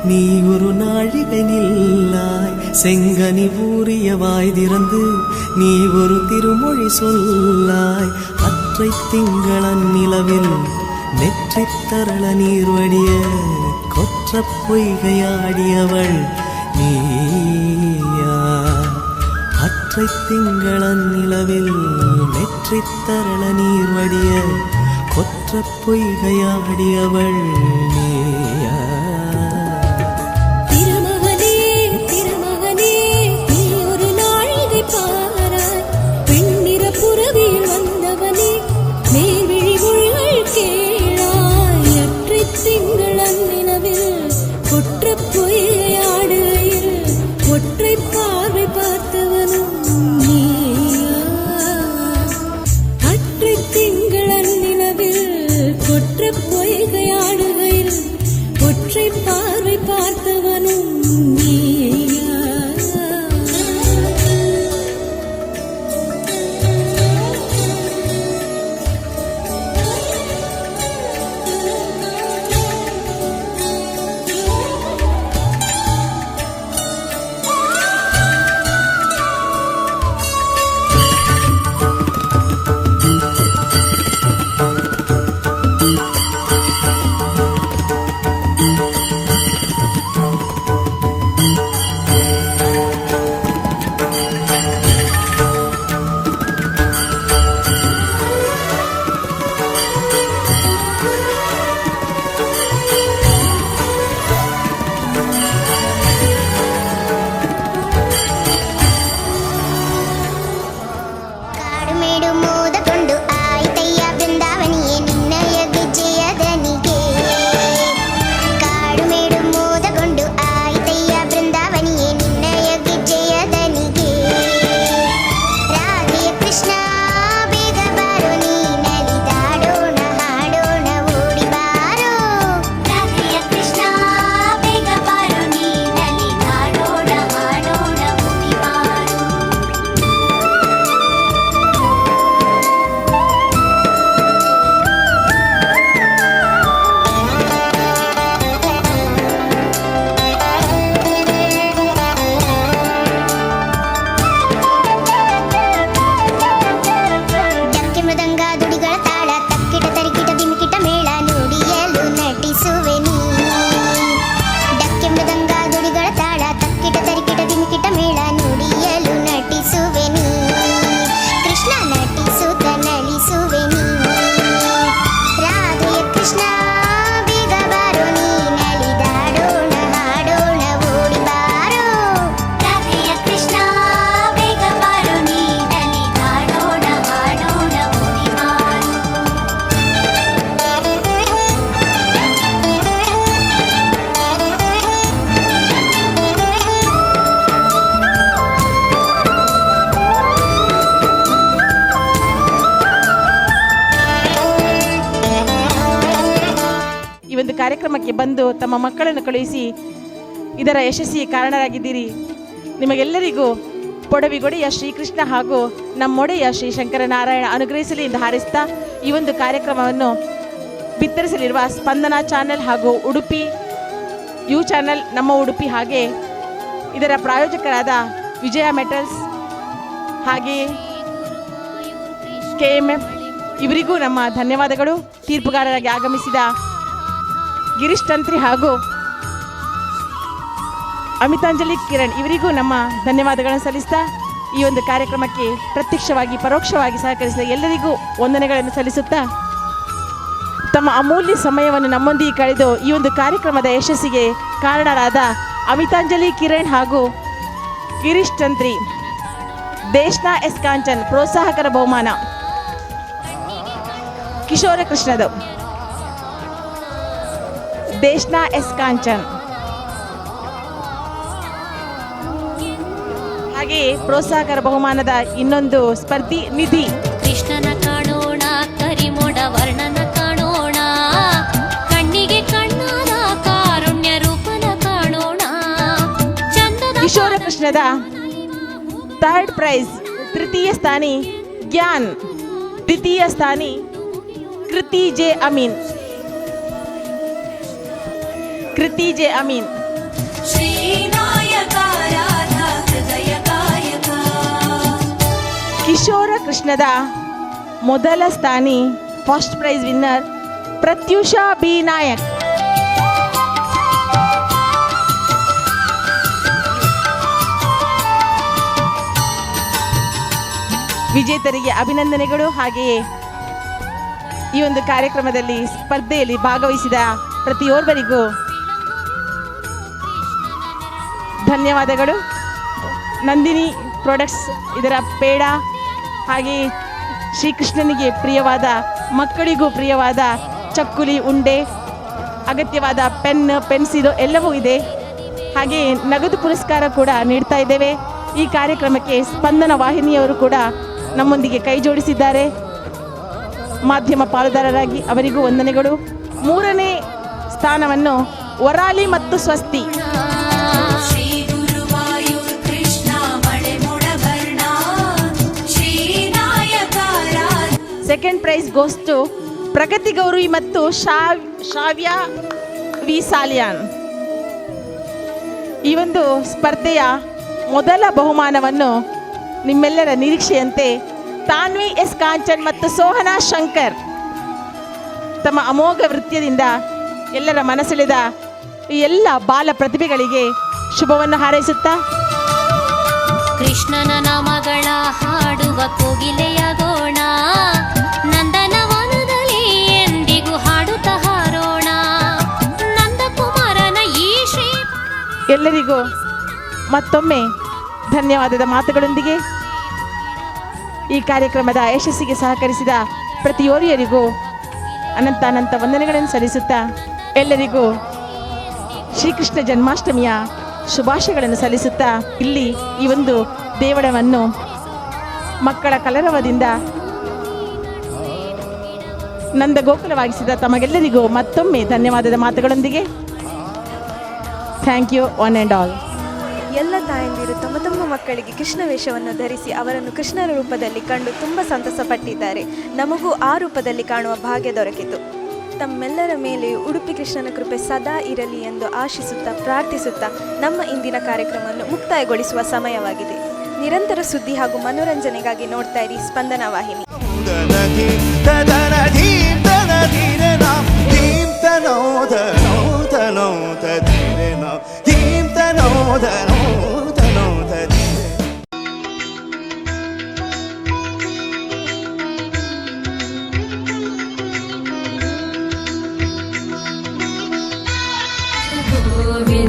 Speaker 8: நீ ஒரு நாழிகை நில்லாய், செங்கனி ஊறிய வாய் திறந்து நீ ஒரு திருமொழி சொல்லாய். அற்றை திங்களன் நிலவில் நெற்றித் தரள நீர் வடிய கொற்ற பொய்கையாடியவள் நீயா. அற்றை திங்களன் நிலவில் நெற்றித் தரள நீர் வடிய கொற்ற பொய்கையாடியவள் நீயா.
Speaker 4: திருமகனே திருமகனே நீ ஒரு நாழிகை பாராய், பெண்ணிற புறவியில் வந்தவனே மேல்விழி மொழிகள் கேளாய். அற்றை திங்களன் நிலவில் கொற்ற பொய்கையாடுகையில் ஒற்றை பார்வை பார்த்தவனும் நீயா. அற்றை திங்களன் நிலவில் கொற்ற பொய்கையாடுகையில் ஒற்றை பார்வை பார்த்தவனும் நீயா.
Speaker 11: ಕಾಡುಮೇಡು ಮೋದಕೊಂಡು ಆಯ್ತಯ್ಯ ಬೃಂದಾವನಿಯೇ ನಿನ್ನಯ ವಿಜಯದನಿಗೆ. ಕಾಡುಮೇಡು ಮೋದಕೊಂಡು ಆಯ್ತಯ್ಯ ಬೃಂದಾವನಿಯೇ ನಿನ್ನಯ ವಿಜಯದನಿಗೆ. ರಾಧೆಯ ಕೃಷ್ಣ ಬೇಗ ಬಾರೋ ನೀ ನಲಿದಾಡೋಣ ಹಾಡೋಣ ಓಡಿ ಬಾರೋ. ರಾಧೆಯ ಕೃಷ್ಣ ಬೇಗ ಬಾರೋ ನೀ ನಲಿದಾಡೋಣ ಹಾಡೋಣ ಓಡಿ ಬಾರೋ. ಡಕ್ಕೆ ಮೃದಂಗ ದುಡಿಗಳ ತಾಳ ತಕ್ಕಿಟ ತರಿಕಿಟ ದಿಮಿಕಿಟ ಮೇಳ ನುಡಿಯಲು ನಟಿಸುವೆ ನೀ. ಡಕ್ಕೆ ಮೃದಂಗ ದುಡಿಗಳ ತಾಳ ತಕ್ಕಿಟ ತರಿಕಿಟ ದಿಮಿಕಿಟ ಮೇಳ ನುಡಿಯಲು ನಟಿಸುವೆ ನೀ. ಕೃಷ್ಣ ನಟಿಸುತ್ತ ನಲಿಸುವೆ ನೀ. ರಾಧೆಯ ಕೃಷ್ಣ ಬೇಗ ಬಾರೋ ನೀ ನಲಿದಾಡೋಣ ಹಾಡೋಣ ಓಡಿ ಬಾರೋ. ರಾಧೆಯ ಕೃಷ್ಣ ಬೇಗ ಬಾರೋ ನೀ ನಲಿದಾಡೋಣ ಹಾಡೋಣ ಓಡಿ ಬಾರೋ.
Speaker 6: ಈ ಒಂದು ಕಾರ್ಯಕ್ರಮಕ್ಕೆ ಬಂದು ತಮ್ಮ ಮಕ್ಕಳನ್ನು ಕಳುಹಿಸಿ ಇದರ ಯಶಸ್ಸಿಗೆ ಕಾರಣರಾಗಿದ್ದೀರಿ. ನಿಮಗೆಲ್ಲರಿಗೂ ಪೊಡವಿಗೊಡೆಯ ಶ್ರೀಕೃಷ್ಣ ಹಾಗೂ ನಮ್ಮೊಡೆಯ ಶ್ರೀ ಶಂಕರನಾರಾಯಣ ಅನುಗ್ರಹಿಸಲಿ ಎಂದು ಹಾರೈಸ್ತಾ ಈ ಒಂದು ಕಾರ್ಯಕ್ರಮವನ್ನು ಬಿತ್ತರಿಸಲಿರುವ ಸ್ಪಂದನಾ ಚಾನೆಲ್ ಹಾಗೂ ಉಡುಪಿ ಯು ಚಾನೆಲ್ ನಮ್ಮ ಉಡುಪಿ ಹಾಗೆ ಇದರ ಪ್ರಾಯೋಜಕರಾದ ವಿಜಯ ಮೆಟಲ್ಸ್ ಹಾಗೆಯೇ KMF ಇವರಿಗೂ ನಮ್ಮ ಧನ್ಯವಾದಗಳು. ತೀರ್ಪುಗಾರರಾಗಿ ಆಗಮಿಸಿದ ಗಿರೀಶ್ ತಂತ್ರಿ ಹಾಗೂ ಅಮಿತಾಂಜಲಿ ಕಿರಣ್ ಇವರಿಗೂ ನಮ್ಮ ಧನ್ಯವಾದಗಳನ್ನು ಸಲ್ಲಿಸ್ತಾ ಈ ಒಂದು ಕಾರ್ಯಕ್ರಮಕ್ಕೆ ಪ್ರತ್ಯಕ್ಷವಾಗಿ ಪರೋಕ್ಷವಾಗಿ ಸಹಕರಿಸಿದ ಎಲ್ಲರಿಗೂ ವಂದನೆಗಳನ್ನು ಸಲ್ಲಿಸುತ್ತಾ ತಮ್ಮ ಅಮೂಲ್ಯ ಸಮಯವನ್ನು ನಮ್ಮೊಂದಿಗೆ ಕಳೆದು ಈ ಒಂದು ಕಾರ್ಯಕ್ರಮದ ಯಶಸ್ಸಿಗೆ ಕಾರಣರಾದ ಅಮಿತಾಂಜಲಿ ಕಿರಣ್ ಹಾಗೂ ಗಿರೀಶ್ ತಂತ್ರಿ ದೇಶ್ನಾ ಎಸ್ ಕಾಂಚನ್ ಪ್ರೋತ್ಸಾಹಕರ ಬಹುಮಾನ ಕಿಶೋರ ಕೃಷ್ಣದ ದೇಶ್ನಾ ಎಸ್ ಕಾಂಚನ್ ಹಾಗೆಯೇ ಪ್ರೋತ್ಸಾಹಕರ ಬಹುಮಾನದ ಇನ್ನೊಂದು ಸ್ಪರ್ಧಿ ನಿಧಿ.
Speaker 4: ಕೃಷ್ಣನ ಕಾಣೋಣ ಕರಿಮೋಡ ವರ್ಣನ ಕಾಣೋಣ, ಕಣ್ಣಿಗೆ ಕಣ್ಣಾದ ಕಾರುಣ್ಯ ರೂಪನ ಕಾಣೋಣ.
Speaker 6: ಕಿಶೋರ ಕೃಷ್ಣದ ಥರ್ಡ್ ಪ್ರೈಸ್ ತೃತೀಯ ಸ್ಥಾನಿ ಜ್ಞಾನ್, ದ್ವಿತೀಯ ಸ್ಥಾನಿ ಕೃತಿ ಜೆ ಅಮೀನ್. ಕೃತಿ ಜೆ ಅಮೀನ್. ಕಿಶೋರ ಕೃಷ್ಣದ ಮೊದಲ ಸ್ಥಾನಿ first prize winner Pratyusha B Nayak. ವಿಜೇತರಿಗೆ ಅಭಿನಂದನೆಗಳು. ಹಾಗೆಯೇ ಈ ಒಂದು ಕಾರ್ಯಕ್ರಮದಲ್ಲಿ ಸ್ಪರ್ಧೆಯಲ್ಲಿ ಭಾಗವಹಿಸಿದ ಪ್ರತಿಯೋರ್ವರಿಗೂ ಧನ್ಯವಾದಗಳು. ನಂದಿನಿ ಪ್ರಾಡಕ್ಟ್ಸ್ ಇದರ ಪೇಡ, ಹಾಗೆ ಶ್ರೀಕೃಷ್ಣನಿಗೆ ಪ್ರಿಯವಾದ, ಮಕ್ಕಳಿಗೂ ಪ್ರಿಯವಾದ ಚಕ್ಕುಲಿ, ಉಂಡೆ, ಅಗತ್ಯವಾದ ಪೆನ್, ಪೆನ್ಸಿಲು ಎಲ್ಲವೂ ಇದೆ. ಹಾಗೆ ನಗದು ಪುರಸ್ಕಾರ ಕೂಡ ನೀಡ್ತಾ ಇದ್ದೇವೆ. ಈ ಕಾರ್ಯಕ್ರಮಕ್ಕೆ ಸ್ಪಂದನ ವಾಹಿನಿಯವರು ಕೂಡ ನಮ್ಮೊಂದಿಗೆ ಕೈ ಜೋಡಿಸಿದ್ದಾರೆ. ಮಾಧ್ಯಮ ಪಾಲುದಾರರಾಗಿ ಅವರಿಗೂ ವಂದನೆಗಳು. 3ನೇ ಸ್ಥಾನವನ್ನು ವರಾಲಿ ಮತ್ತು ಸ್ವಸ್ತಿ. ಸೆಕೆಂಡ್ ಪ್ರೈಸ್ ಗೋಸ್ ಟು ಪ್ರಗತಿ ಗೌರಿ ಮತ್ತು ಶಾವ್ಯ ವಿ ಸಾಲಿಯಾನ್. ಈ ಒಂದು ಸ್ಪರ್ಧೆಯ ಮೊದಲ ಬಹುಮಾನವನ್ನು ನಿಮ್ಮೆಲ್ಲರ ನಿರೀಕ್ಷೆಯಂತೆ ತಾನ್ವಿ ಎಸ್ ಕಾಂಚನ್ ಮತ್ತು ಸೋಹನಾ ಶಂಕರ್ ತಮ್ಮ ಅಮೋಘ ವೃತ್ಯದಿಂದ ಎಲ್ಲರ ಮನಸೆಳೆದ ಈ ಎಲ್ಲ ಬಾಲ ಪ್ರತಿಭೆಗಳಿಗೆ ಶುಭವನ್ನು ಹಾರೈಸುತ್ತಾ,
Speaker 4: ಕೃಷ್ಣನ ನಾಮಗಳ ಹಾಡುವ ಕೋಗಿಲೆಯಾಗೋಣ, ನಂದನವನದಲ್ಲಿ ಎಂದಿಗೂ ಹಾಡುತ್ತಾ ಹಾರೋಣ, ನಂದಕುಮಾರನ ಈ ಶ್ರೀ.
Speaker 6: ಎಲ್ಲರಿಗೂ ಮತ್ತೊಮ್ಮೆ ಧನ್ಯವಾದದ ಮಾತುಗಳೊಂದಿಗೆ ಈ ಕಾರ್ಯಕ್ರಮದ ಯಶಸ್ಸಿಗೆ ಸಹಕರಿಸಿದ ಪ್ರತಿಯೋರಿಯರಿಗೂ ಅನಂತ ವಂದನೆಗಳನ್ನು ಸಲ್ಲಿಸುತ್ತಾ, ಎಲ್ಲರಿಗೂ ಶ್ರೀಕೃಷ್ಣ ಜನ್ಮಾಷ್ಟಮಿಯ ಶುಭಾಶಯಗಳನ್ನು ಸಲ್ಲಿಸುತ್ತಾ, ಇಲ್ಲಿ ಈ ಒಂದು ದೇವಳವನ್ನು ಮಕ್ಕಳ ಕಲರವದಿಂದ ನಂದ ಗೋಕುಲವಾಗಿಸಿದ ತಮಗೆಲ್ಲರಿಗೂ ಮತ್ತೊಮ್ಮೆ ಧನ್ಯವಾದದ ಮಾತುಗಳೊಂದಿಗೆ thank you one and all.
Speaker 1: ಎಲ್ಲ ತಾಯಂದಿರು ತಮ್ಮ ತಮ್ಮ ಮಕ್ಕಳಿಗೆ ಕೃಷ್ಣ ವೇಷವನ್ನು ಧರಿಸಿ ಅವರನ್ನು ಕೃಷ್ಣನ ರೂಪದಲ್ಲಿ ಕಂಡು ತುಂಬ ಸಂತಸ ಪಟ್ಟಿದ್ದಾರೆ. ನಮಗೂ ಆ ರೂಪದಲ್ಲಿ ಕಾಣುವ ಭಾಗ್ಯ ದೊರಕಿತು. ತಮ್ಮೆಲ್ಲರ ಮೇಲೆ ಉಡುಪಿ ಕೃಷ್ಣನ ಕೃಪೆ ಸದಾ ಇರಲಿ ಎಂದು ಆಶಿಸುತ್ತಾ ಪ್ರಾರ್ಥಿಸುತ್ತಾ ನಮ್ಮ ಇಂದಿನ ಕಾರ್ಯಕ್ರಮವನ್ನು ಮುಕ್ತಾಯಗೊಳಿಸುವ ಸಮಯವಾಗಿದೆ. ನಿರಂತರ ಸುದ್ದಿ ಹಾಗೂ ಮನೋರಂಜನೆಗಾಗಿ ನೋಡ್ತಾ ಇರಿ ಸ್ಪಂದನ ವಾಹಿನಿ.
Speaker 5: Govind